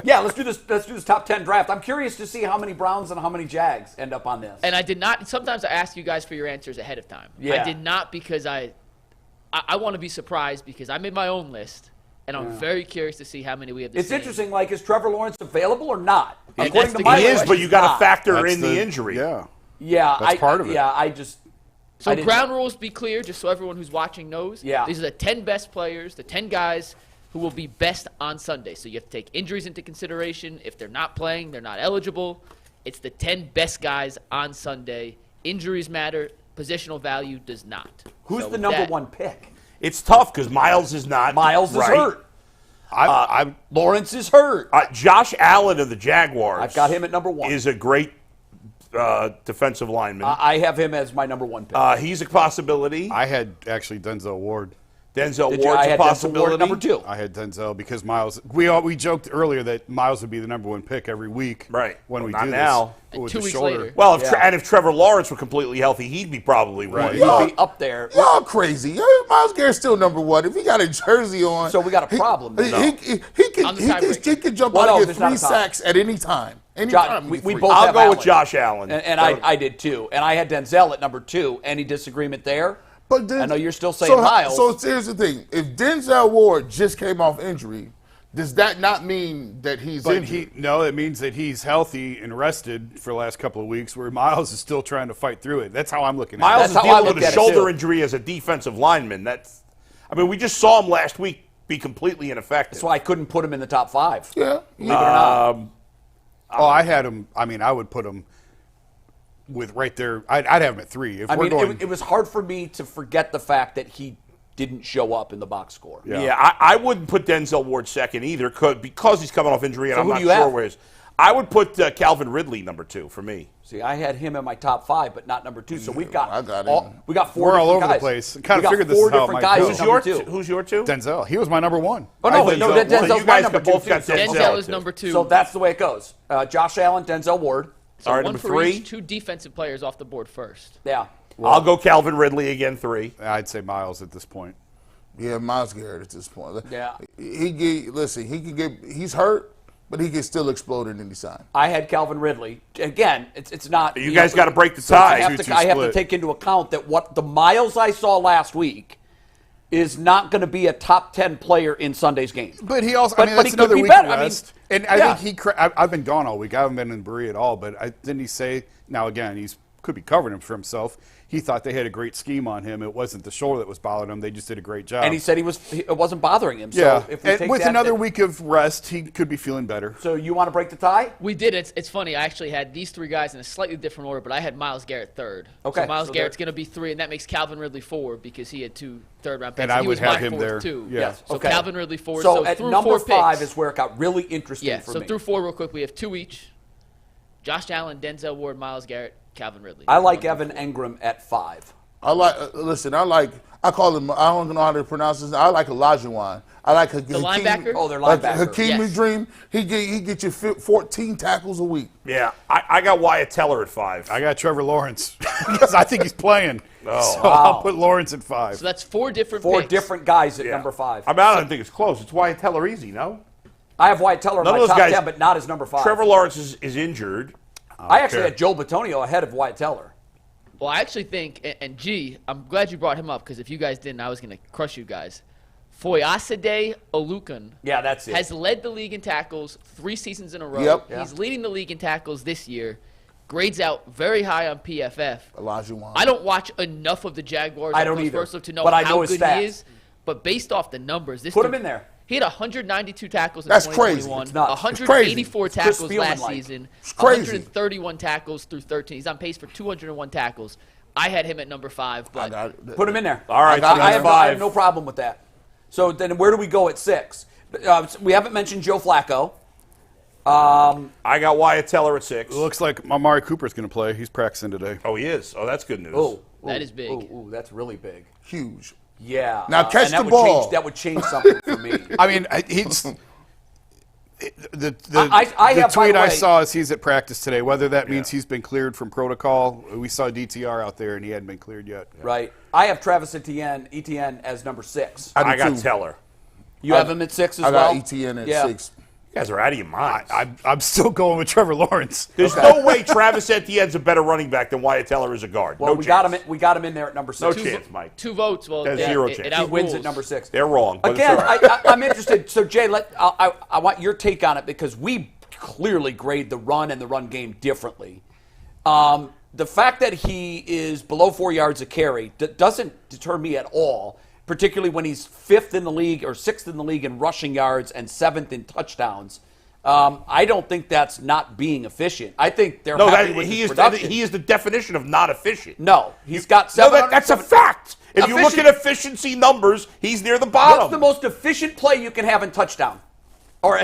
Yeah, let's do this. Let's do this top 10 draft. I'm curious to see how many Browns and how many Jags end up on this. And I did not. Sometimes I ask you guys for your answers ahead of time. Yeah. I did not because I want to be surprised because I made my own list, and I'm very curious to see how many we have. It's interesting. Like, is Trevor Lawrence available or not? And According that's to the my He is, list, but you he's got to not. factor That's in the injury. Yeah. Yeah, That's part of it. Yeah, I just. So I didn't- ground rules be clear, just so everyone who's watching knows. Yeah. These are the 10 best players, the 10 guys who will be best on Sunday. So you have to take injuries into consideration. If they're not playing, they're not eligible. It's the 10 best guys on Sunday. Injuries matter. Positional value does not. Who's So the with number that- one pick? It's tough because Miles is not. Miles is right. hurt. I Lawrence is hurt. Josh Allen of the Jaguars. I've got him at number 1. Is a great defensive lineman. I have him as my number 1 pick. He's a possibility. had actually Denzel Ward. Denzel Did you? Ward's I a had Denzel possibility. Ward at number 2. I had Denzel because Miles. We joked earlier that Miles would be the number 1 pick every week. Right. When Well, we not do now. this. With 2 the weeks shoulder. later. Well, Yeah. if Trevor Lawrence were completely healthy, he'd be probably one. He'd be up there. Y'all crazy. Miles Garrett's still number 1. If he got a jersey on. So we got a problem then. On the tiebreaker. He can jump Well, out no, and there's get not 3 a tie. sacks at any time. John, we both I'll have go with Allen. Josh Allen. And I did too. And I had Denzel at number 2. Any disagreement there? But then, I know you're still saying Miles. So here's the thing: if Denzel Ward just came off injury, does that not mean that he's But injured? it means that he's healthy and rested for the last couple of weeks, where Miles is still trying to fight through it. That's how I'm looking at Miles it. That's is how I dealing look with a at it, shoulder too. injury as a defensive lineman. We just saw him last week be completely ineffective. That's why I couldn't put him in the top 5. Yeah. Believe it or not. I had him. I would put him with right there. I'd have him at 3. If I we're mean, going, it was hard for me to forget the fact that he didn't show up in the box score. Yeah, I wouldn't put Denzel Ward second either because he's coming off injury and So I'm who not do you sure have? where he is. I would put Calvin Ridley number 2 for me. See, I had him in my top 5, but not number 2. So we've got I got him. we got 4 We're all different over the guys. place. We Kinda got figured this 4 is how it different might guys go. at Who's number your 2. Who's your 2? Denzel, he was my number 1. Oh, no, I no, think Denzel's you guys my number both 2. got too. Denzel. Denzel is too. number 2. So that's the way it goes. Josh Allen, Denzel Ward. So All right, one number for 3. each, 2 defensive players off the board first. Yeah. I'll go Calvin Ridley again 3. I'd say Miles at this point. Yeah, Miles Garrett at this point. Yeah. He's hurt, but he can still explode at any time. I had Calvin Ridley. Again, it's not. You guys got to break the I tie. have to split. take into account that what the Miles I saw last week is not going to be a top 10 player in Sunday's game. But he also, But that's he could another be week better. of I mean, rest. And yeah. I think I've been gone all week. I haven't been in Berea at all. But didn't he say, now again, could be covering him for himself. He thought they had a great scheme on him. It wasn't the shoulder that was bothering him. They just did a great job. And he said it wasn't bothering him. So yeah. if we And take with that, another week of rest, he could be feeling better. So you want to break the tie? We did. It's funny. I actually had these 3 guys in a slightly different order, but I had Miles Garrett 3rd. Okay, So Miles so Garrett's there- going to be 3, and that makes Calvin Ridley 4 because he had 2 third-round picks. And I he would was have my him 4th there. too. Yeah. Yes. So Okay. Calvin Ridley 4. So at through number 4 5 picks, is where it got really interesting yeah. for So me. through 4 real quick, we have 2 each. Josh Allen, Denzel Ward, Miles Garrett, Calvin Ridley. I like Evan Engram at 5. I call him, I don't know how to pronounce his name. I like Olajuwon. I like The linebacker? Oh, they're Like linebacker. Hakeem Yes. Dream. He get you 14 tackles a week. Yeah, I got Wyatt Teller at 5. I got Trevor Lawrence because I think he's playing. Oh. So I'll put Lawrence at 5. So that's 4 different 4 picks. different guys at Yeah. number 5. I don't think it's close. It's Wyatt Teller easy, no? I have Wyatt Teller in None my of those top guys- 10, but not as number 5. Trevor Lawrence is injured. I actually had Joel Bitonio ahead of Wyatt Teller. Well, I actually think, and G, I'm glad you brought him up because if you guys didn't, I was going to crush you guys. Foyesade Olukun that's it. has led the league in tackles 3 seasons in a row. Yep. He's leading the league in tackles this year. Grades out very high on PFF. Elijah Wan. I don't watch enough of the Jaguars I don't either, first look to know but I how know his good stats. he is. But based off the numbers, this Put dude, him in there. He had 192 tackles in That's crazy. 2021, It's nuts. 184 It's Chris tackles last Spielman-like. season, It's crazy. 131 tackles through 13. He's on pace for 201 tackles. I had him at number 5, but Put him in there. All right, so I that's have 5. no problem with that. So then where do we go at 6? We haven't mentioned Joe Flacco. I got Wyatt Teller at 6. It looks like Amari Cooper's going to play. He's practicing today. Oh, he is. Oh, that's good news. that is big. Ooh, that's really big. Huge. Yeah. Now catch and that the would ball. That would change something for me. I mean, he's the I have, by tweet the I way- saw is he's at practice today. Whether that means he's been cleared from protocol, we saw DTR out there and he hadn't been cleared yet. Right. I have Travis Etienne as number 6. I got too. Teller. You have him at 6 as I well? got ETN at Yeah. 6. You guys are out of your minds. I'm still going with Trevor Lawrence. There's no way Travis Etienne's a better running back than Wyatt Teller is a guard. Well, no we chance. got him in there at number 6. No chance, Mike. 2 votes. Well, There's yeah, zero it chance. He wins outrules. at number 6. They're wrong. But Again, it's all right. I'm interested. So, Jay, I want your take on it because we clearly grade the run and the run game differently. The fact that he is below 4 yards a carry doesn't deter me at all, particularly when he's 5th in the league or 6th in the league in rushing yards and 7th in touchdowns. I don't think that's not being efficient. I think they're happy with his production. he is the definition of not efficient. No, he's got No, 700. that's a fact. If you look at Efficient- efficiency numbers, he's near the bottom. What's the most efficient play you can have in touchdown? Or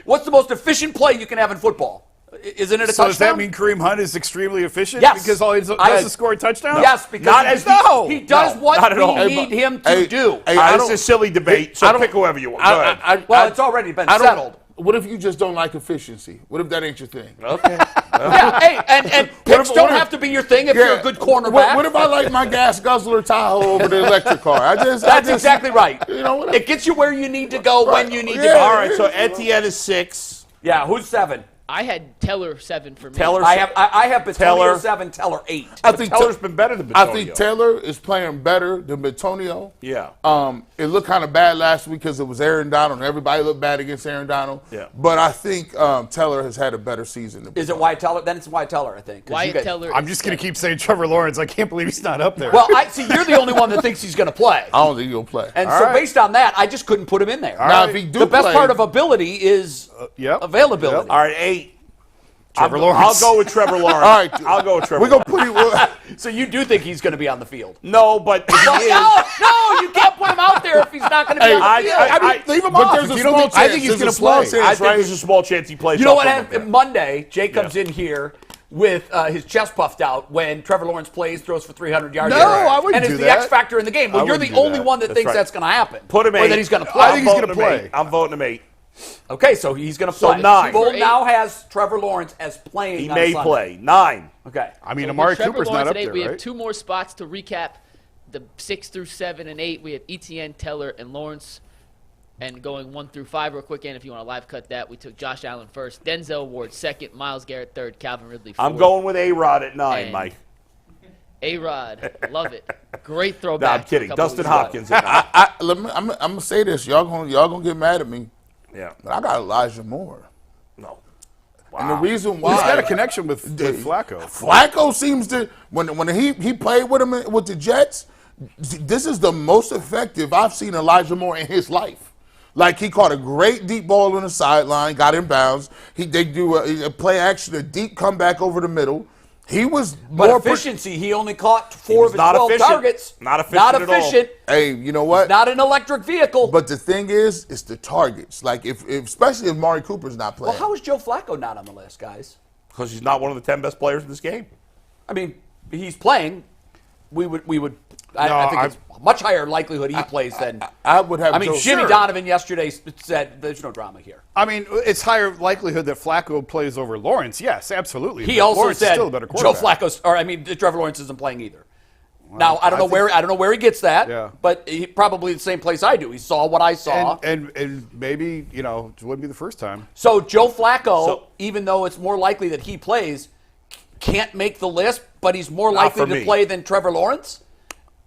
what's the most efficient play you can have in football? Isn't it a So touchdown? does that mean Kareem Hunt is extremely efficient? Yes. Because all he does is score a touchdown? Yes, because Not as he does no, what not at all. we need him to Hey, do. hey, This is a silly debate, so pick whoever you want. Go ahead. Well, it's already been settled. What if you just don't like efficiency? What if that ain't your thing? Okay. Yeah, hey, and picks don't have to be your thing if you're a good cornerback. What if I like my gas guzzler Tahoe over the electric car? That's exactly right. You know what? It gets you where you need to go when you need to Yeah. go. All right, so Etienne is 6. Yeah, who's 7? I had Teller 7 for me. Teller- I have Bitonio Taylor. 7, Teller 8. I think Teller's been better than Bitonio. I think Taylor is playing better than Bitonio. Yeah. It looked kind of bad last week because it was Aaron Donald, and everybody looked bad against Aaron Donald. Yeah. But I think Taylor has had a better season than Is it Bitonio. Wyatt Teller? Then it's Wyatt Teller, I think. 'cause you Wyatt guys- Teller. I'm just going to keep saying Trevor Lawrence. I can't believe he's not up there. Well, I see. You're the only one that thinks he's going to play. I don't think he'll play. And All so right. based on that, I just couldn't put him in there. Now, if he do the best play- part of ability is Yep. availability. All right, 8. Trevor I'll Lawrence. go with Trevor Lawrence. All right. I'll go with Trevor We're going to Lawrence. put him. So you do think he's going to be on the field? No, but if he is. No, you can't put him out there if he's not going to be on the field. I mean, leave him But off. there's If a you don't small think- chance. I think he's There's going a to small play. chance. I think right? there's a small chance he plays. You know up what on happened? him. Monday, Jay comes in here with his chest puffed out when Trevor Lawrence plays, throws for 300 yards. No, I wouldn't and is do the that. X factor in the game. Well, I you're the wouldn't do only that. one that That's thinks right. that's going to happen. Put him 8. Or that he's going to play. I think he's gonna play. I'm voting him 8. Okay, so he's going to So play. 9. Bull For 8. now has Trevor Lawrence as playing. He on may Sunday. play. 9. Okay. I mean, So Amari with Trevor Cooper's Lawrence not up at 8, there, we have right? 2 more spots to recap the 6 through 7 and 8. We have Etienne, Teller, and Lawrence. And going 1 through 5 real quick, and if you want to live cut that, we took Josh Allen first, Denzel Ward second, Myles Garrett third, Calvin Ridley fourth. I'm going with A-Rod at 9, And- Mike. A-Rod, love it. Great No, throwback. I'm kidding. a couple Dustin weeks ago. Hopkins at 9. I'm gonna say this. Y'all gonna get mad at me, Yeah. but I got Elijah Moore. No. And the Wow. reason why He's got a connection with Flacco. Flacco seems to when he played with him with the Jets. This is the most effective I've seen Elijah Moore in his life. Like he caught a great deep ball on the sideline, got in bounds. They do a play action, a deep comeback over the middle. He was But more efficiency, he only caught 4 was of his not 12 efficient. targets. Not efficient Not at all. efficient. Hey, you know what? Not an electric vehicle. But the thing is, it's the targets. Like if especially if Amari Cooper's not playing. Well, how is Joe Flacco not on the list, guys? Because he's not one of the 10 best players in this game. I mean, he's playing. I No, think it's a much higher likelihood he plays than. I would have. I mean, Joe- Jimmy Sure. Donovan yesterday said there's no drama here. I mean, it's higher likelihood that Flacco plays over Lawrence. Yes, absolutely. He But also Lawrence is said still a better Joe quarterback. Trevor Lawrence isn't playing either. Now I don't know where he gets that. Yeah. But he probably the same place I do. He saw what I saw. And maybe, it wouldn't be the first time. So Joe Flacco, even though it's more likely that he plays, can't make the list, but he's more likely to play than Trevor Lawrence?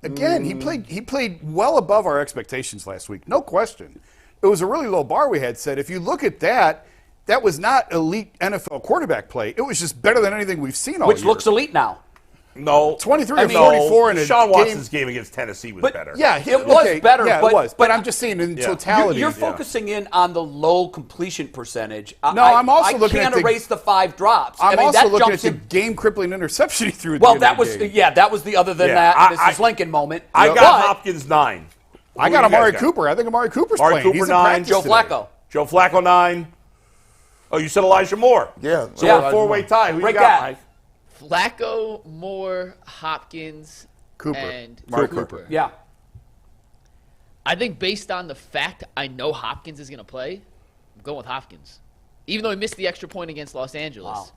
Again, he played well above our expectations last week. No question. It was a really low bar we had set. If you look at that, that was not elite NFL quarterback play. It was just better than anything we've seen all year. Which looks elite now. No. 23 of 44 in a Sean game. Watson's game against Tennessee was better. Yeah, It was better, Yeah, but- it was. but But I'm just saying in totality. You're focusing in on the low completion percentage. No, I'm also looking I at can't the- erase the 5 drops. I'm that also looking at jumps the in. game-crippling interception he threw at Well, the that end of was the game. that was the other than Yeah, that. This is Lincoln moment. I got But Hopkins 9. I got Amari Cooper. I think Amari Cooper's Amari playing. Cooper He's in 9. practice Joe today. Flacco. Joe Flacco 9. Oh, you said Elijah Moore. Yeah. So Yeah. we're a 4-way tie. Who Break you got, that. Mike? Flacco, Moore, Hopkins, Cooper. and Amari Cooper. Yeah. I think based on the fact I know Hopkins is going to play, I'm going with Hopkins. Even though he missed the extra point against Los Angeles. Wow.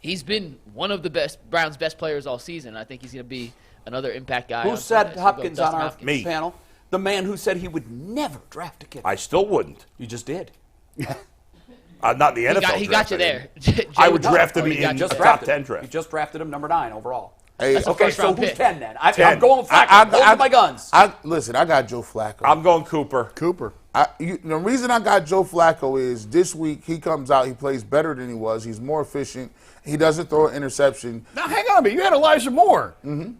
He's been one of the Browns' best players all season. I think he's going to be another impact guy. Who on said Sunday. So Hopkins go on Dustin our Hopkins. panel? The man who said he would never draft a kicker. I still wouldn't. You just did. Not the NFL. He got you there. I would Jay draft him he got in you the there. top 10 draft. You just drafted him number 9 overall. Hey, That's a Okay, first so round who's pick. 10 then? 10. I'm going with Flacco. Those are my guns. I got Joe Flacco. I'm going Cooper. Cooper. The reason I got Joe Flacco is this week he comes out, he plays better than he was. He's more efficient. He doesn't throw an interception. Now, hang on a minute. You had Elijah Moore. Mm-hmm.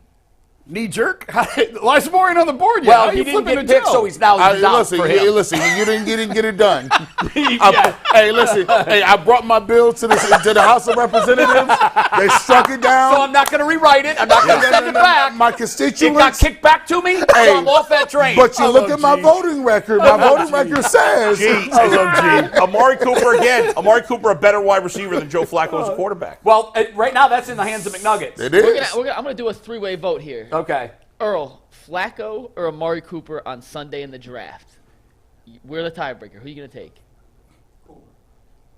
Knee jerk? Elijah Moore ain't on the board yet. Well, How he you didn't flipping get to picked, Joe? so he's out for him. Listen, you didn't get it done. Yeah. Hey, listen. Hey, I brought my bill to the House of Representatives. They struck it down. So I'm not going to rewrite it. I'm not going to send it back. My It got constituents. kicked back to me, so I'm off that train. But you look at my G. voting record. My voting record says. G. Amari Cooper again. Amari Cooper, a better wide receiver than Joe Flacco as a quarterback. Well, right now that's in the hands of McNuggets. It is. I'm going to do a 3-way vote here. Okay. Earl, Flacco, or Amari Cooper on Sunday in the draft? We're the tiebreaker. Who are you going to take?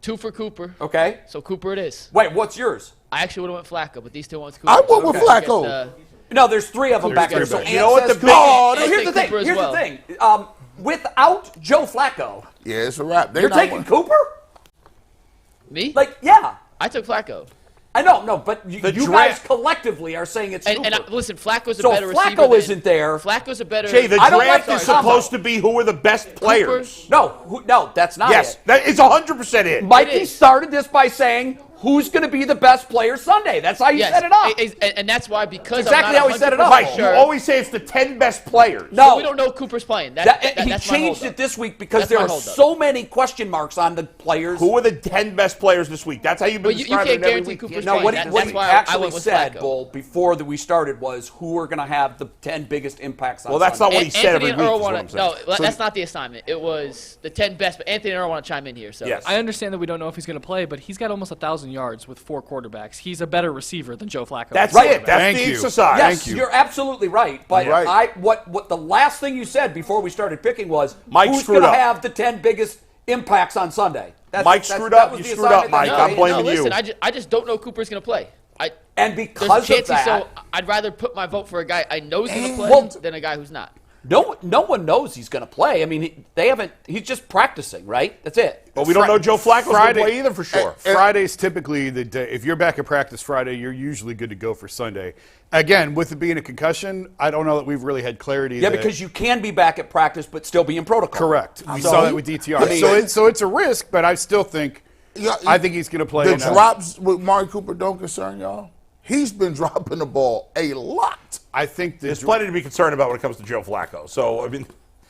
2 for Cooper. Okay. So Cooper it is. Wait, what's yours? I actually would have went Flacco, but these two went Cooper. I went with So Flacco. No, there's 3 of them back there. So three. Ant You know what says the Cooper. big- Now, here's I'll the take thing. Cooper as Here's well. the thing. Without Joe Flacco, Yeah, it's a wrap. you're taking Cooper? Me? Like, yeah. I took Flacco. I know, no, but you The guys draft- collectively are saying it's Cooper. Listen, Flacco's a So better receiver. Flacco isn't there. Flacco's a better. Jay, the I don't like draft the is combo. supposed to be who are the best players. No, that's not Yes, it. that is 100% it. Mikey is. started this by saying, who's going to be the best player Sunday? That's how you Yes, set it up. and that's why because exactly I'm not how he set it up. 100% Mike, Sure. you always say it's the 10 best players. No. We don't know Cooper's playing. He That's my changed holdup. it this week because That's there my are holdup. so many question marks on the players. Who are the 10 best players this week? That's how you've been But you describing can't it every guarantee week. Cooper's No, playing. what That's he why I actually went with said, Flacco. Bull, before we started was who are going to have the 10 biggest impacts on Well, that's not Sunday. what he said every Anthony and week. Earl is what wanna- I'm saying. No, that's not the assignment. It was the 10 best, but Anthony and Earl want to chime in here. So Yes. I understand that we don't know if he's going to play, but he's got almost 1,000 yards with 4 quarterbacks. He's a better receiver than Joe Flacco. That's Right. it. That's Thank the you. exercise. Yes, Thank you. you're absolutely right. But Right. what the last thing you said before we started picking was Mike who's screwed going to up. have the 10 biggest impacts on Sunday. Mike screwed up. You screwed up, Mike. I'm blaming you. Listen, I just don't know Cooper's going to play. And There's a because of chance that, so I'd rather put my vote for a guy I know is going to play Well, than a guy who's not. no one knows he's going to play. I mean, they haven't. He's just practicing, right? That's it. But we don't know Joe Flacco's going to Friday- play either for sure. Friday's typically the day. If you're back at practice Friday, you're usually good to go for Sunday. Again, with it being a concussion, I don't know that we've really had clarity. Yeah, that- because you can be back at practice but still be in protocol. correct. We So- saw that with DTR. I mean- so it's a risk, but I still think Yeah, I think he's going to play. The enough. drops with Amari Cooper don't concern y'all. He's been dropping the ball a lot. I think There's plenty to be concerned about when it comes to Joe Flacco. So, I mean,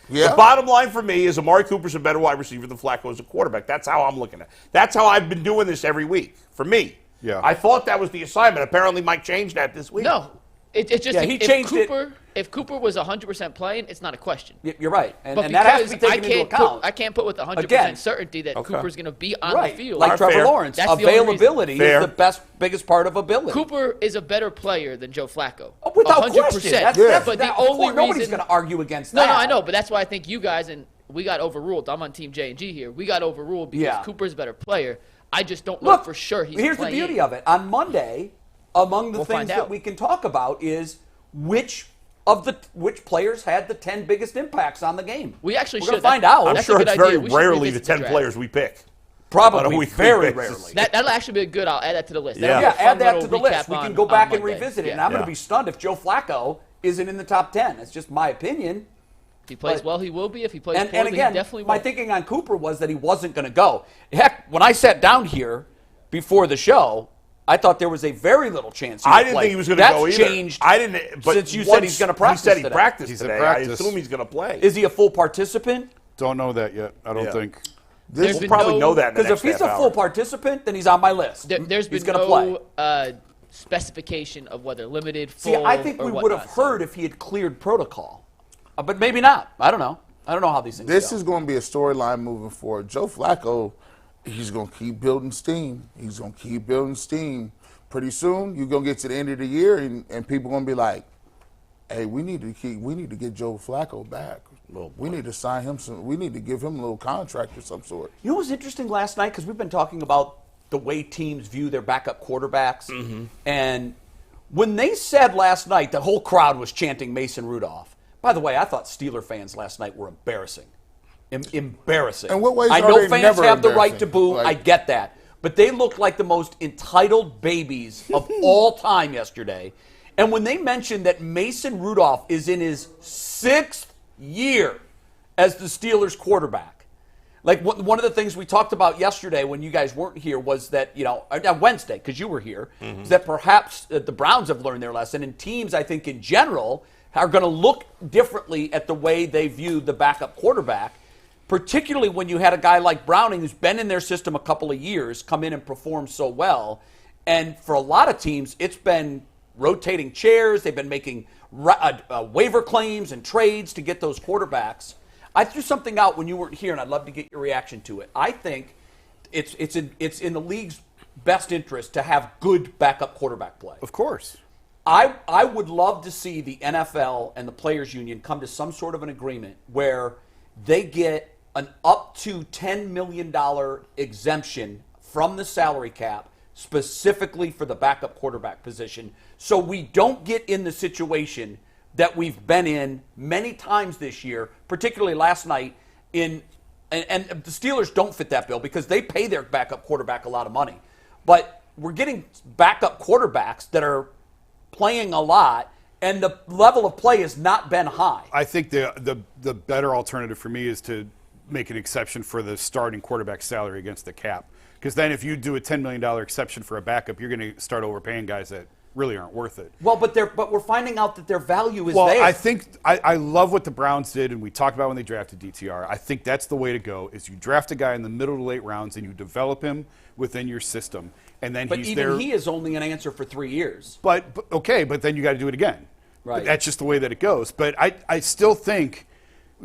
Yeah. the bottom line for me is Amari Cooper's a better wide receiver than Flacco as a quarterback. That's how I'm looking at it. That's how I've been doing this every week, for me. Yeah. I thought that was the assignment. Apparently, Mike changed that this week. No, it's just Yeah, he changed it. if Cooper was 100% playing, it's not a question. You're right. And But that has to be because taken into account. I can't put with 100% Again. certainty that Okay. Cooper's going to be on Right. the field. Like Trevor Fair. Lawrence. That's the only reason. Availability Fair. is the biggest part of ability. Cooper is a better player than Joe Flacco. Without 100%. question. That's, But that, the of course, only nobody's reason going to argue against No, that. no, I know, but that's why I think you guys and we got overruled. I'm on Team J&G here. We got overruled because Yeah. Cooper's a better player. I just don't know Look, for sure he's here's playing. the beauty of it. On Monday, among the We'll things find that out. we can talk about is which players had the 10 biggest impacts on the game. We actually We're should gonna find out. I'm That's sure a good it's very idea. We should rarely the revisit 10 draft. players we pick. Probably we very pick. rarely. That'll actually be good. I'll add that to the list. Yeah. That'll be a Yeah, fun add that little to the list. recap We can on- go back on and Monday. revisit it. Yeah. And I'm going Yeah. to be stunned if Joe Flacco isn't in the top 10. That's just my opinion. If he plays But- well, he will be. If he plays And poorly, again, he definitely my will. thinking on Cooper was that he wasn't going to go. Heck, when I sat down here before the show, I thought there was a very little chance he would I didn't play. think he was going to That's go either. changed I didn't. But since you said once he's going to practice He said he today. practiced He's in today. practice. I assume he's going to play. Is he a full participant? Don't know that yet. I don't Yeah. think. There's We'll been probably no- know that in the Because if next he's a half full hour. participant, then he's on my list. There's he's been going to play. no specification of whether limited, full, See, I think or we would have whatnot, so- heard if he had cleared protocol, but maybe not. I don't know. I don't know how these things This go. is going to be a storyline moving forward. Joe Flacco, he's going to keep building steam. He's going to keep building steam. Pretty soon, you're going to get to the end of the year, and people are going to be like, hey, we need to get Joe Flacco back. We need to sign him we need to give him a little contract of some sort. You know what was interesting last night? Because we've been talking about the way teams view their backup quarterbacks. And when they said last night, the whole crowd was chanting Mason Rudolph. By the way, I thought Steeler fans last night were embarrassing. Embarrassing. In what ways I are know they fans never have the right to embarrassing? boo. Like- I get that. But they looked like the most entitled babies of all time yesterday. And when they mentioned that Mason Rudolph is in his 6th year as the Steelers quarterback, like one of the things we talked about yesterday when you guys weren't here was that, Wednesday, because you were here, is that perhaps the Browns have learned their lesson, and teams, I think, in general, are going to look differently at the way they view the backup quarterback, particularly when you had a guy like Browning who's been in their system a couple of years come in and perform so well. And for a lot of teams, it's been rotating chairs. They've been making waiver claims and trades to get those quarterbacks. I threw something out when you weren't here, and I'd love to get your reaction to it. I think it's in the league's best interest to have good backup quarterback play. Of course. I would love to see the NFL and the Players Union come to some sort of an agreement where they get an up to $10 million exemption from the salary cap specifically for the backup quarterback position, so we don't get in the situation that we've been in many times this year, particularly last night. And the Steelers don't fit that bill because they pay their backup quarterback a lot of money. But we're getting backup quarterbacks that are playing a lot, and the level of play has not been high. I think the better alternative for me is to make an exception for the starting quarterback salary against the cap. Because then if you do a $10 million exception for a backup, you're going to start overpaying guys that really aren't worth it. Well, but we're finding out that their value is Well, there. I think I love what the Browns did, and we talked about when they drafted DTR. I think that's the way to go, is you draft a guy in the middle to late rounds and you develop him within your system. And then But he's even there. he is only an answer for 3 years. But okay, but then you got to do it again. Right. That's just the way that it goes. But I still think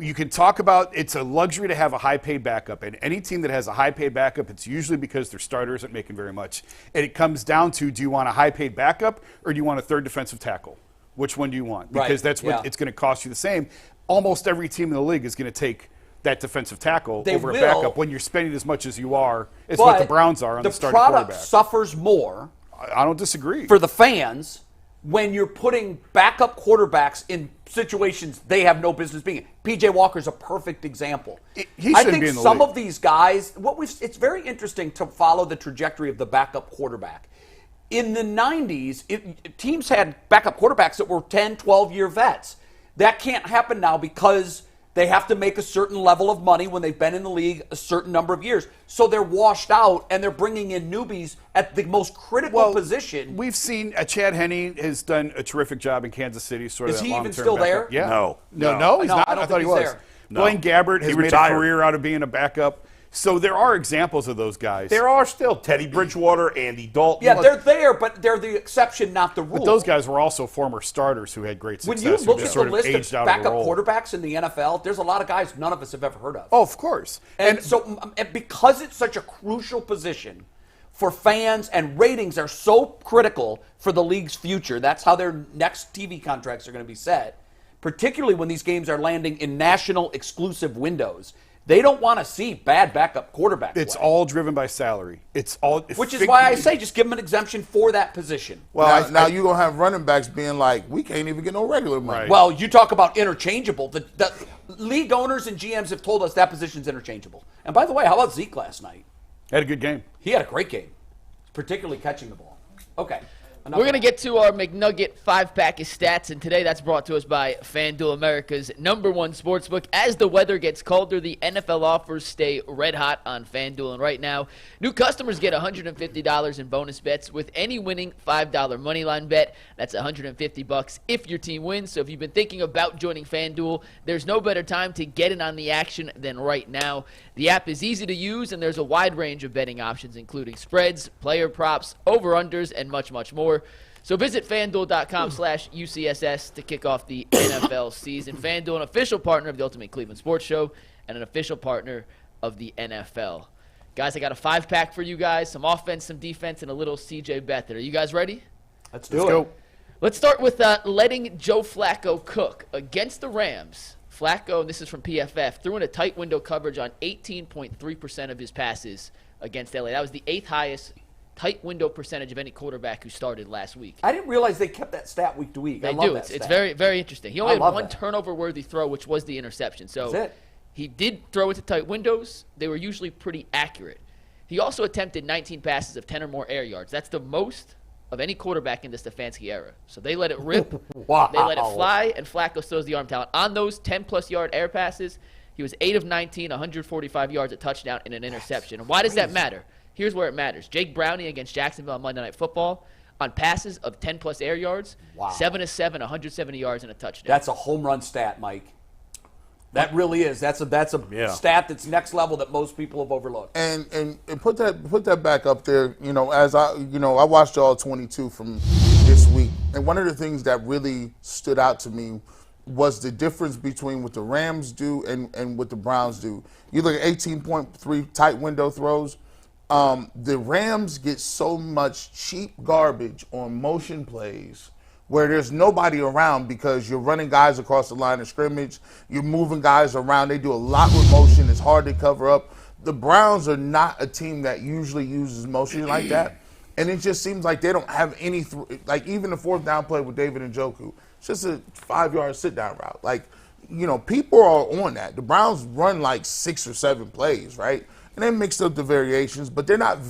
you can talk about it's a luxury to have a high-paid backup. And any team that has a high-paid backup, it's usually because their starter isn't making very much. And it comes down to, do you want a high-paid backup or do you want a third defensive tackle? Which one do you want? Because Right, that's what yeah. it's going to cost you the same. Almost every team in the league is going to take that defensive tackle They over will. a backup when you're spending as much as you are. It's what the Browns are on the starting product quarterback. suffers more I don't disagree. for the fans when you're putting backup quarterbacks in situations they have no business being in. PJ Walker's a perfect example. He I shouldn't think be in the some league. of these guys, it's very interesting to follow the trajectory of the backup quarterback. In the 90s, teams had backup quarterbacks that were 10, 12-year vets. That can't happen now because they have to make a certain level of money when they've been in the league a certain number of years. So they're washed out, and they're bringing in newbies at the most critical position. We've seen Chad Henne has done a terrific job in Kansas City. Sort of Is that he even long-term still backup. there? Yeah. No. No, he's No, not. I don't I thought he think he's was. there. No. Blaine Gabbert has He made retired. a career out of being a backup. So there are examples of those guys. There are still Teddy Bridgewater, Andy Dalton. Yeah, they're there, but they're the exception, not the rule. But those guys were also former starters who had great when success. you who look just at sort the of list aged of out backup of the role. quarterbacks in the NFL, there's a lot of guys none of us have ever heard of. Oh, of course. And so and because it's such a crucial position for fans and ratings are so critical for the league's future, that's how their next TV contracts are going to be set, particularly when these games are landing in national exclusive windows. They don't want to see bad backup quarterback It's play. all driven by salary. It's all, Which is why I say just give them an exemption for that position. Well, now you're going to have running backs being like, we can't even get no regular money. Right. Well, you talk about interchangeable. The league owners and GMs have told us that position's interchangeable. And by the way, how about Zeke last night? had a good game. He had a great game, particularly catching the ball. Okay. We're going to get to our McNugget 5-pack of stats, and today that's brought to us by FanDuel, America's #1 sportsbook. As the weather gets colder, the NFL offers stay red hot on FanDuel, and right now, new customers get $150 in bonus bets with any winning $5 moneyline bet. That's $150 if your team wins. So if you've been thinking about joining FanDuel, there's no better time to get in on the action than right now. The app is easy to use, and there's a wide range of betting options, including spreads, player props, over-unders, and much, much more. So visit FanDuel.com/UCSS to kick off the NFL season. FanDuel, an official partner of the Ultimate Cleveland Sports Show and an official partner of the NFL. Guys, I got a 5-pack for you guys, some offense, some defense, and a little CJ Beathard. Are you guys ready? Let's do it. Let's start with letting Joe Flacco cook. Against the Rams, Flacco, and this is from PFF, threw in a tight window coverage on 18.3% of his passes against LA. That was the 8th highest tight window percentage of any quarterback who started last week. I didn't realize they kept that stat week to week. I They love do. that It's stat. very, very interesting. He only had love one that. turnover-worthy throw, which was the interception. So That's it. he did throw into tight windows. They were usually pretty accurate. He also attempted 19 passes of 10 or more air yards. That's the most of any quarterback in the Stefanski era. So they let it rip. Wow. They let it fly, and Flacco throws the arm talent. On those 10-plus yard air passes, he was 8 of 19, 145 yards, a touchdown, and an interception. And why does that matter? Here's where it matters. Jake Browning against Jacksonville on Monday Night Football on passes of 10-plus air yards, 7 of 7, 170 yards, and a touchdown. That's a home run stat, Mike. That really is. That's a stat that's next level that most people have overlooked. And put that back up there. As I watched all 22 from this week, and one of the things that really stood out to me was the difference between what the Rams do and what the Browns do. You look at 18.3 tight window throws. The Rams get so much cheap garbage on motion plays where there's nobody around because you're running guys across the line of scrimmage, you're moving guys around. They do a lot with motion. It's hard to cover up. The Browns are not a team that usually uses motion like that, and it just seems like they don't have any like even the 4th down play with David Njoku. It's just a 5-yard sit-down route. People are on that. The Browns run like 6 or 7 plays, right? And they mix up the variations, but they're not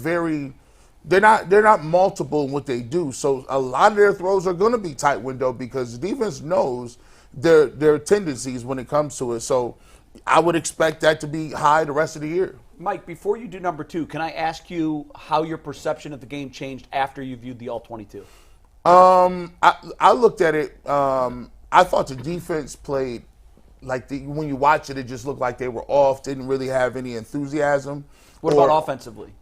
multiple in what they do. So a lot of their throws are going to be tight window because the defense knows their tendencies when it comes to it. So I would expect that to be high the rest of the year. Mike, before you do number 2, can I ask you how your perception of the game changed after you viewed the All-22? I looked at it. I thought the defense played when you watch it, it just looked like they were off, didn't really have any enthusiasm. What about offensively?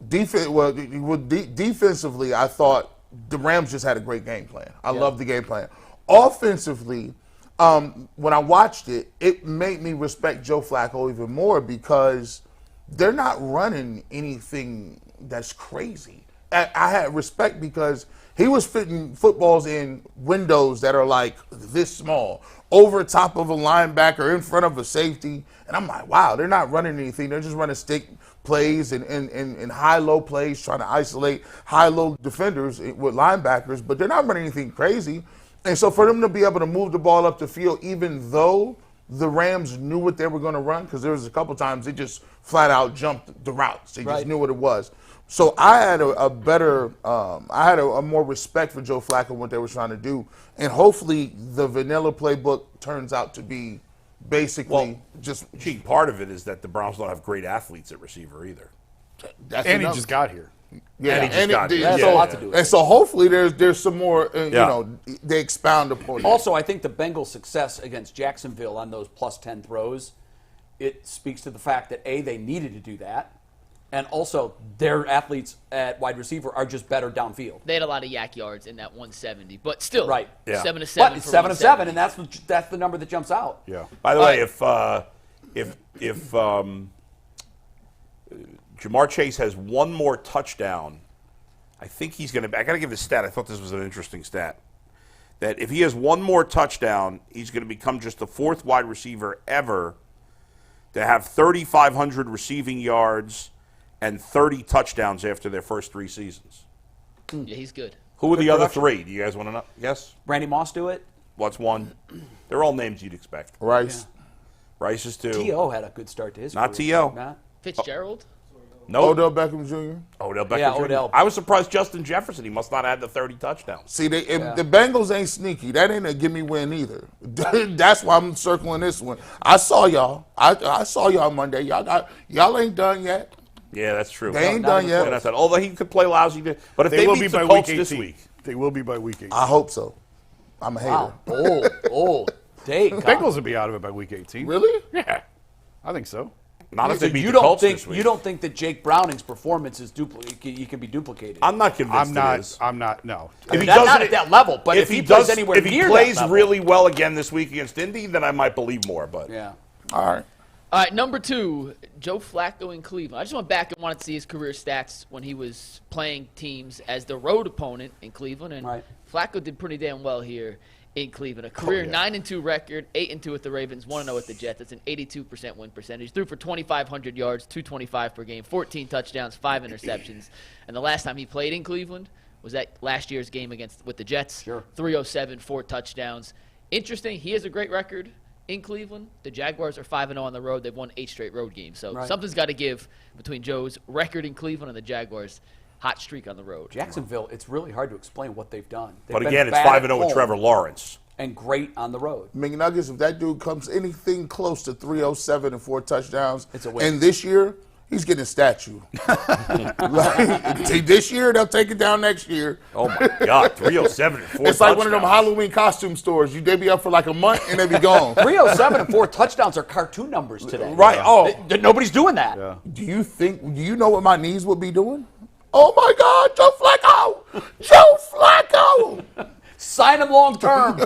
Defensively, I thought the Rams just had a great game plan. I love the game plan. Offensively, when I watched it, it made me respect Joe Flacco even more because they're not running anything that's crazy. I had respect because he was fitting footballs in windows that are like this small, over top of a linebacker, in front of a safety. And I'm like, wow, they're not running anything. They're just running stick plays and high-low plays, trying to isolate high-low defenders with linebackers, but they're not running anything crazy. And so for them to be able to move the ball up the field, even though the Rams knew what they were going to run, because there was a couple times they just flat out jumped the routes. They just knew what it was. So I had a more respect for Joe Flacco and what they were trying to do. And hopefully the vanilla playbook turns out to be basically part of it is that the Browns don't have great athletes at receiver either. And he just got here. Yeah, and he just got here. That's a lot to do with it. And so hopefully there's some more, they expound upon it. Also, I think the Bengals' success against Jacksonville on those plus 10 throws, it speaks to the fact that, A, they needed to do that, and also their athletes at wide receiver are just better downfield. They had a lot of yak yards in that 170, but still, 7 of 7. But it's 7 of 7, and that's the number that jumps out. Yeah. By the way, if Jamar Chase has one more touchdown, I think he's going to. I got to give this stat. I thought this was an interesting stat. That if he has one more touchdown, he's going to become just the 4th wide receiver ever to have 3,500 receiving yards and 30 touchdowns after their first 3 seasons. Yeah, he's good. Who are the other production. 3? Do you guys want to know? Yes? Randy Moss do it? What's one? They're all names you'd expect. Rice. Rice is 2. T.O. had a good start to his Not career. T.O. Not? Fitzgerald? No. Odell Beckham Jr. Odell Beckham Yeah, Jr. Odell. I was surprised Justin Jefferson. He must not have had the 30 touchdowns. See, the Bengals ain't sneaky. That ain't a gimme win either. That's why I'm circling this one. I saw y'all. I saw y'all Monday. Y'all ain't done yet. Yeah, that's true. They ain't done yet. And I said, although he could play lousy, but if they will beat be the by Colts week 18. this week, They will be by week 18. I hope so. I'm a hater. Wow. Bold take. Bengals will be out of it by week 18. Really? Yeah, I think so. not if they beat You the don't Colts think this week. you don't think that Jake Browning's performance is he can be duplicated? I'm not convinced it is. I'm not. No. If he Not doesn't- at that level, but if he plays anywhere if he near plays that level, really well again this week against Indy, then I might believe more. But yeah. All right. All right, number 2, Joe Flacco in Cleveland. I just went back and wanted to see his career stats when he was playing teams as the road opponent in Cleveland, and Right. Flacco did pretty damn well here in Cleveland. A career 9-2 record, 8-2 with the Ravens, 1-0 with the Jets. That's an 82% win percentage. Threw for 2,500 yards, 225 per game, 14 touchdowns, 5 interceptions. And the last time he played in Cleveland was that last year's game with the Jets. Sure. 307, 4 touchdowns. Interesting, he has a great record in Cleveland. The Jaguars are 5-0 on the road. They've won 8 straight road games. So Right. something's got to give between Joe's record in Cleveland and the Jaguars' hot streak on the road. Jacksonville, it's really hard to explain what they've done. They've but been again, it's bad 5-0 at with home Trevor Lawrence. and great on the road. McNuggets, if that dude comes anything close to 307 and 4 touchdowns, It's a win. and this year, he's getting a statue. Like, this year, they'll take it down next year. Oh my God, 307 and 4 It's like one of them touchdowns. Halloween costume stores. They be up for like a month and they be gone. 307 and 4 touchdowns are cartoon numbers today. Right. Oh, Nobody's doing that. Yeah. do you know what my knees would be doing? Oh my God, Joe Flacco! Joe Flacco! Sign him long term.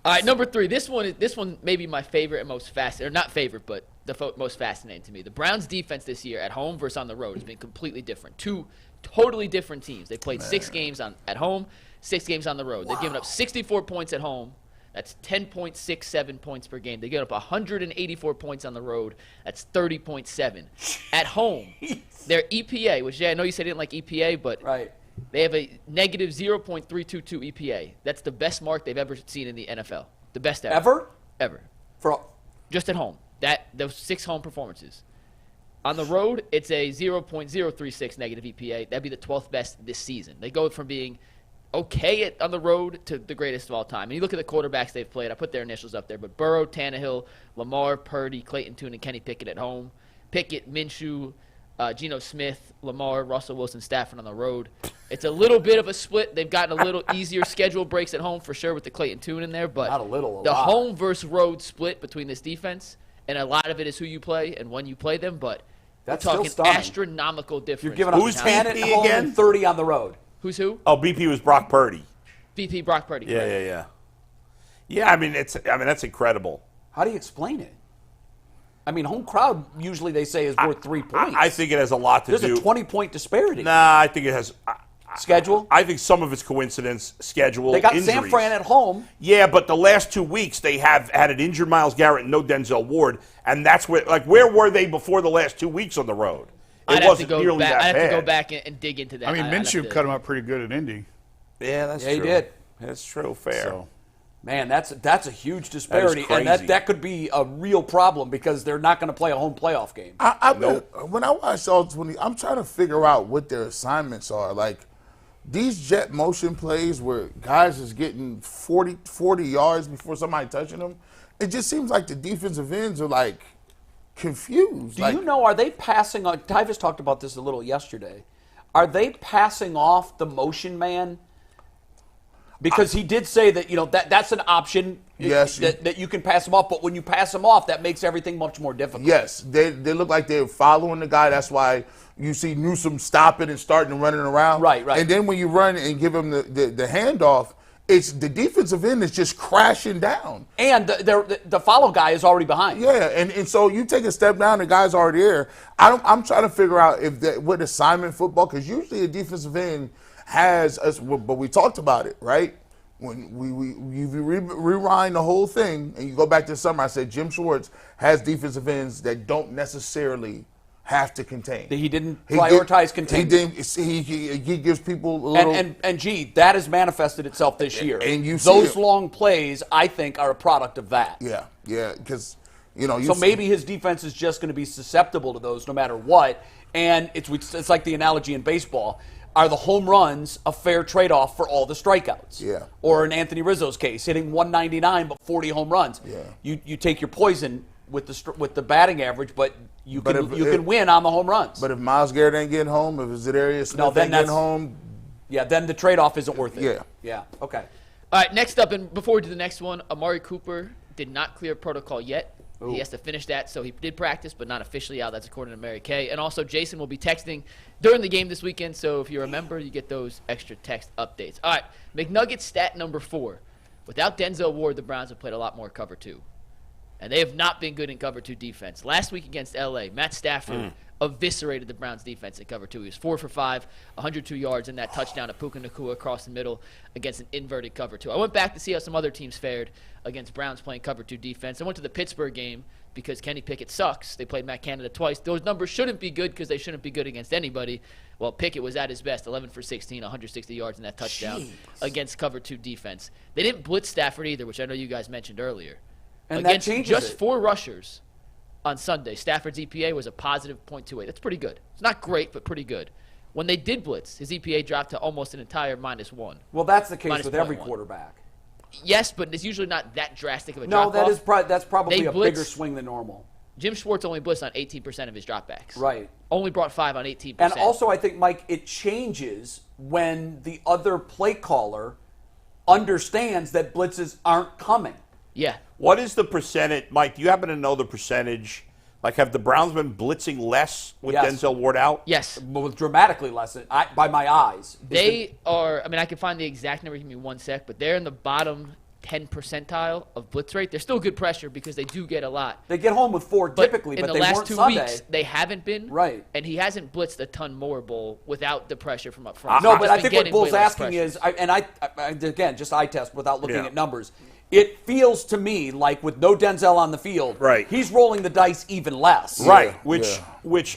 All right, number 3. This one may be my favorite and most fascinating, or not favorite, but the most fascinating to me. The Browns' defense this year at home versus on the road has been completely different. 2 totally different teams. They played 6 games at home, 6 games on the road. They've given up 64 points at home. That's 10.67 points per game. They give up 184 points on the road. That's 30.7. At home, their EPA, which, I know you said you didn't like EPA, but Right. they have a negative 0.322 EPA. That's the best mark they've ever seen in the NFL. The best ever. Ever? Ever. For Just at home. Those 6 home performances. On the road, it's a 0.036 negative EPA. That'd be the 12th best this season. They go from being okay on the road to the greatest of all time. And you look at the quarterbacks they've played. I put their initials up there. But Burrow, Tannehill, Lamar, Purdy, Clayton Tune, and Kenny Pickett at home. Pickett, Minshew, Geno Smith, Lamar, Russell Wilson, Stafford on the road. It's a little bit of a split. They've gotten a little easier schedule breaks at home for sure with the Clayton Tune in there. But Not a little, a the lot. home versus road split between this defense, and a lot of it is who you play and when you play them. But That's we're still talking stunning. astronomical difference. You're giving up Who's 10 at BP home again? and 30 on the road. Who's who? Oh, BP was Brock Purdy. VP Brock Purdy. Yeah. Yeah, I mean that's incredible. How do you explain it? I mean, home crowd usually they say is worth 3 points. I think it has a lot to There's do. a 20-point disparity. Nah, I think it has. Schedule. I think some of it's coincidence, schedule, They got injuries. San Fran at home. Yeah, but the last 2 weeks they have had an injured Myles Garrett and no Denzel Ward, and that's where were they before the last 2 weeks on the road? I'd It have to wasn't go nearly back. that I'd have bad. to go back and dig into that. I mean, I'd have Minshew to- cut him up pretty good at Indy. Yeah, that's Yeah, he true. did. That's true. Fair. So Man, that's a huge disparity, and crazy. that could be a real problem because they're not going to play a home playoff game. When I watch all 20, I'm trying to figure out what their assignments are. Like these jet motion plays where guys is getting 40 yards before somebody touching them. It just seems like the defensive ends are like confused. Do you know, are they passing on? Tyvis talked about this a little yesterday. Are they passing off the motion man? Because he did say that, that's an option. Yes. That you can pass him off, but when you pass him off, that makes everything much more difficult. Yes, they look like they're following the guy. That's why you see Newsome stopping and starting and running around. Right. And then when you run and give him the handoff, it's the defensive end is just crashing down. And the follow guy is already behind. Yeah, and so you take a step down, the guy's already there. I'm trying to figure out what assignment football, because usually a defensive end has us, but we talked about it, right? When you rewind the whole thing and you go back to summer, I said Jim Schwartz has defensive ends that don't necessarily have to contain. He didn't prioritize containment. He gives people a little. And that has manifested itself this year. And you see those long plays, I think, are a product of that. Yeah, because so maybe his defense is just going to be susceptible to those no matter what. And it's like the analogy in baseball. Are the home runs a fair trade-off for all the strikeouts? Yeah. Or in Anthony Rizzo's case, hitting 199 but 40 home runs. Yeah. You take your poison with the batting average, but you can win on the home runs. But if Myles Garrett ain't getting home, if Zadarius Smith ain't getting home, then the trade-off isn't worth it. Yeah. Okay. All right, next up, and before we do the next one, Amari Cooper did not clear protocol yet. Ooh. He has to finish that, so he did practice, but not officially out. That's according to Mary Kay. And also, Jason will be texting during the game this weekend, so if you're a member, you get those extra text updates. All right, McNuggets stat number 4. Without Denzel Ward, the Browns have played a lot more cover 2. And they have not been good in cover 2 defense. Last week against L.A., Matt Stafford eviscerated the Browns defense in cover 2. He was 4 for 5, 102 yards, and that touchdown to Puka Nacua across the middle against an inverted cover 2. I went back to see how some other teams fared against Browns playing cover 2 defense. I went to the Pittsburgh game because Kenny Pickett sucks. They played Matt Canada twice. Those numbers shouldn't be good because they shouldn't be good against anybody. Well, Pickett was at his best, 11 for 16, 160 yards, and that touchdown against cover 2 defense. They didn't blitz Stafford either, which I know you guys mentioned earlier. And against that changes just it. 4 rushers on Sunday, Stafford's EPA was a positive .28. That's pretty good. It's not great, but pretty good. When they did blitz, his EPA dropped to almost an entire -1. Well, that's the case Minus with every 0.1. quarterback. Yes, but it's usually not that drastic of a No, drop-off. that's probably They a blitz- bigger swing than normal. Jim Schwartz only blitzed on 18% of his dropbacks. Right. Only brought 5 on 18%. And also, I think, Mike, it changes when the other play caller understands that blitzes aren't coming. Yeah. What is the percentage, Mike? Do you happen to know the percentage? Like, have the Browns been blitzing less with Yes. Denzel Ward out? Yes. Well, dramatically less by my eyes. They are, I mean, I can find the exact number. Give me 1 sec, but they're in the bottom 10 percentile of blitz rate. They're still good pressure because they do get a lot. They get home with 4 typically, in but the they last weren't 2 Sunday. weeks, they haven't been. Right. And he hasn't blitzed a ton more, Bull, without the pressure from up front. No, He's but just I been think what getting Bull's way less asking pressure. is, again, just eye test without looking Yeah. at numbers. It feels to me like with no Denzel on the field, Right. he's rolling the dice even less. Right, which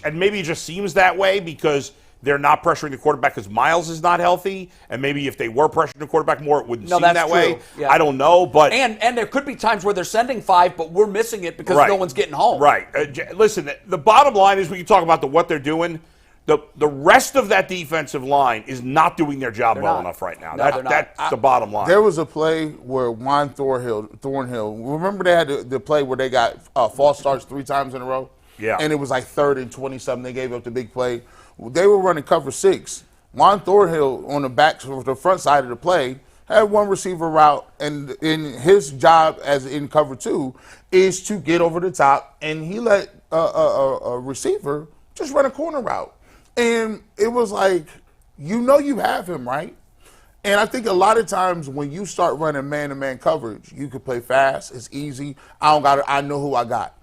and maybe it just seems that way because they're not pressuring the quarterback because Miles is not healthy, and maybe if they were pressuring the quarterback more, it wouldn't No, seem that's that way. true. Yeah. I don't know, but And there could be times where they're sending 5, but we're missing it because Right. no one's getting home. right. Listen, the bottom line is we can talk about what they're doing. The rest of that defensive line is not doing their job well not. enough right now. No, they're not. That's the bottom line. There was a play where Juan Thornhill, remember they had the play where they got false starts 3 times in a row? Yeah. And it was like 3rd and 20-something. They gave up the big play. They were running cover 6. Juan Thornhill on the front side of the play had 1 receiver route, and in his job as in cover 2 is to get over the top, and he let a receiver just run a corner route. And it was like, you have him, right? And I think a lot of times when you start running man-to-man coverage, you can play fast. It's easy. I know who I got.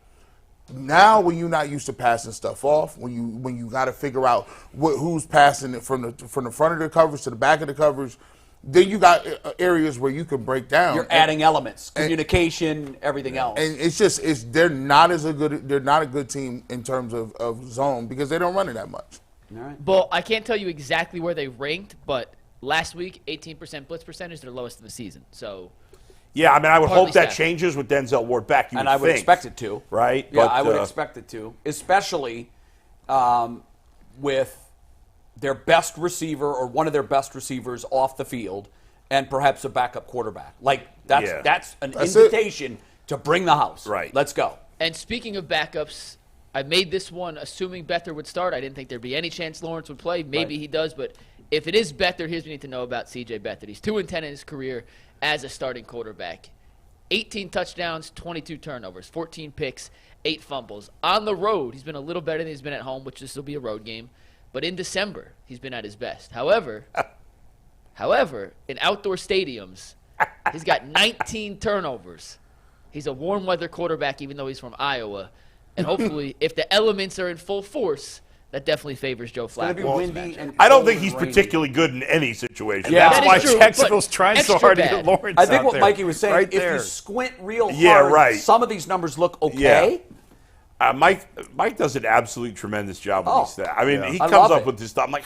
Now, when you're not used to passing stuff off, when you got to figure out who's passing it from the front of the coverage to the back of the coverage, then you got areas where you can break down. You're adding elements, communication, everything else. And they're not a good team in terms of zone because they don't run it that much. All right. Well, I can't tell you exactly where they ranked, but last week, 18% blitz percentage, their lowest of the season. So, yeah, I mean, I would Partly hope that Stafford. changes with Denzel Ward back. And I would expect it to. Right? Yeah, But, I would expect it to, especially with their best receiver or one of their best receivers off the field and perhaps a backup quarterback. Like, that's an invitation to bring the house. Right. Let's go. and speaking of backups, I made this one assuming Beathard would start. I didn't think there'd be any chance Lawrence would play. Maybe he does, but if it is Beathard, here's what we need to know about C.J. Beathard. He's 2-10 in his career as a starting quarterback. 18 touchdowns, 22 turnovers, 14 picks, 8 fumbles. On the road, he's been a little better than he's been at home, which this will be a road game. But in December, he's been at his best. However, in outdoor stadiums, he's got 19 turnovers. He's a warm weather quarterback, even though he's from Iowa. And hopefully, if the elements are in full force, that definitely favors Joe It's going to Flacco. be windy and I don't cold think he's and rainy. particularly good in any situation. Yeah. That's That why is true, Jacksonville's but trying so extra hard to bad. get Lawrence I think out what there. Mikey was saying, Right if there. you squint real hard, Yeah, right. some of these numbers look okay. Yeah. Mike does an absolutely tremendous job with these things. I mean, he I comes love up it. with this stuff. I'm like,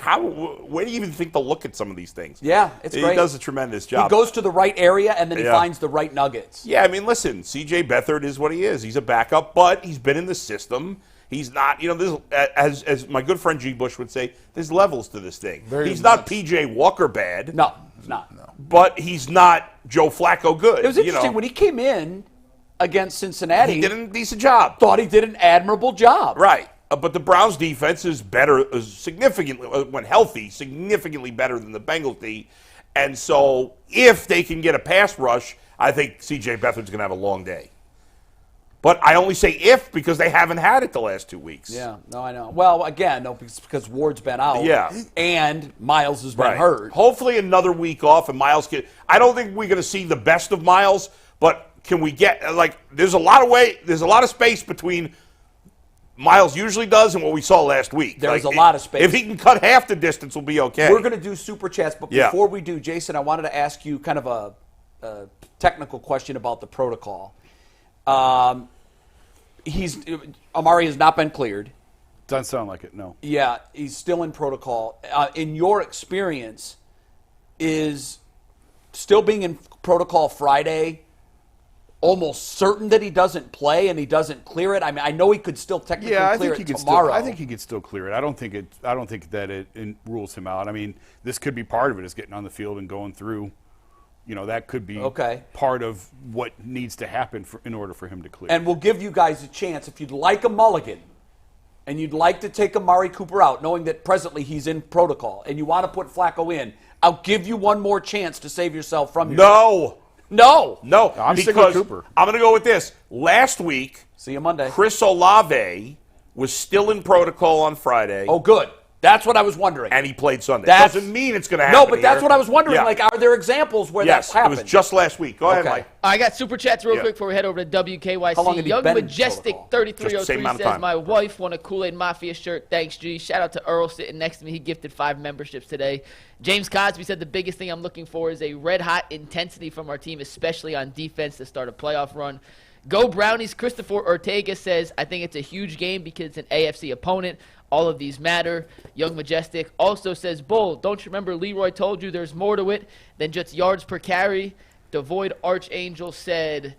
where do you even think to look at some of these things? Yeah, it's he great. does a tremendous job. He goes to the right area, and then he Yeah. finds the right nuggets. Yeah, I mean, listen, C.J. Beathard is what he is. He's a backup, but he's been in the system. He's not, as my good friend G. Bush would say, there's levels to this thing. He's not P.J. Walker bad. No, it's not. No. But he's not Joe Flacco good. It was interesting when he came in against Cincinnati. He did a decent job. Thought he did an admirable job. Right. But the Browns defense is better, significantly, when healthy, significantly better than the Bengals D. And so if they can get a pass rush, I think C.J. Beathard's going to have a long day. But I only say if because they haven't had it the last 2 weeks. Yeah, no, I know. Well, again, no, because Ward's been out. Yeah. And Miles has been Right. hurt. Hopefully another week off and Miles can. I don't think we're going to see the best of Miles, but can we get there's a lot of space between Miles usually does and what we saw last week. There's a lot of space. If he can cut half the distance, we'll be okay. We're going to do Super Chats, but Yeah. before we do, Jason, I wanted to ask you kind of a technical question about the protocol. Amari has not been cleared. Doesn't sound like it, no. Yeah, he's still in protocol. In your experience, is still being in protocol Friday almost certain that he doesn't play and he doesn't clear it? I mean, I know he could still technically Yeah, I clear think he it could tomorrow. still. I think he could still clear it. I don't think that it rules him out. I mean, this could be part of it, is getting on the field and going through. That could be part of what needs to happen in order for him to clear. And we'll give you guys a chance if you'd like a mulligan and you'd like to take Amari Cooper out, knowing that presently he's in protocol, and you want to put Flacco in, I'll give you one more chance to save yourself from No. I'm sticking with Because Cooper. I'm going to go with this. Last week, See you Monday. Chris Olave was still in protocol on Friday. Oh, good. That's what I was wondering. And he played Sunday. That's- Doesn't mean it's going to happen. No, but that's here. what I was wondering. Yeah. Like, are there examples where Yes, that's happened? it was just last week. Go ahead, Okay. Mike. I got super chats real Yeah. quick before we head over to WKYC. How long have you Young been in Majestic protocol? 3303 Just the same amount of says, time. my wife won a Kool-Aid Mafia shirt. Thanks, G. Shout out to Earl sitting next to me. He gifted 5 memberships today. James Cosby said the biggest thing I'm looking for is a red-hot intensity from our team, especially on defense to start a playoff run. Go Brownies. Christopher Ortega says, I think it's a huge game because it's an AFC opponent. All of these matter. Young Majestic also says, Bull, don't you remember Leroy told you there's more to it than just yards per carry? Devoid Archangel said,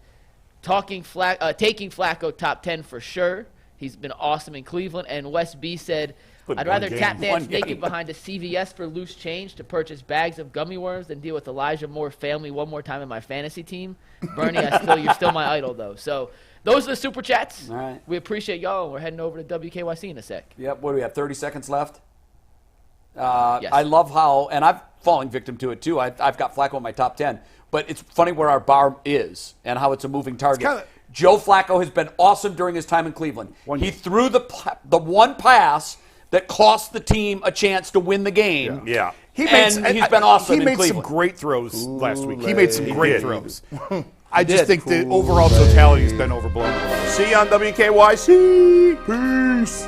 taking Flacco top 10 for sure. He's been awesome in Cleveland. And Wes B said, But I'd one rather game. tap dance One naked game. behind a CVS for loose change to purchase bags of gummy worms than deal with Elijah Moore family one more time in my fantasy team. Bernie, you're still my idol, though. So those are the super chats. All right. We appreciate y'all. We're heading over to WKYC in a sec. Yep. What do we have? 30 seconds left. Yes. I love how, and I've fallen victim to it too. I've got Flacco in my top 10, but it's funny where our bar is and how it's a moving target. kinda- Joe Flacco has been awesome during his time in Cleveland. He threw the one pass that cost the team a chance to win the game. Yeah. He's been awesome He in made Cleveland. some great throws last week. He made some great did. throws. I just did. think the overall totality has been overblown. See you on WKYC. Peace.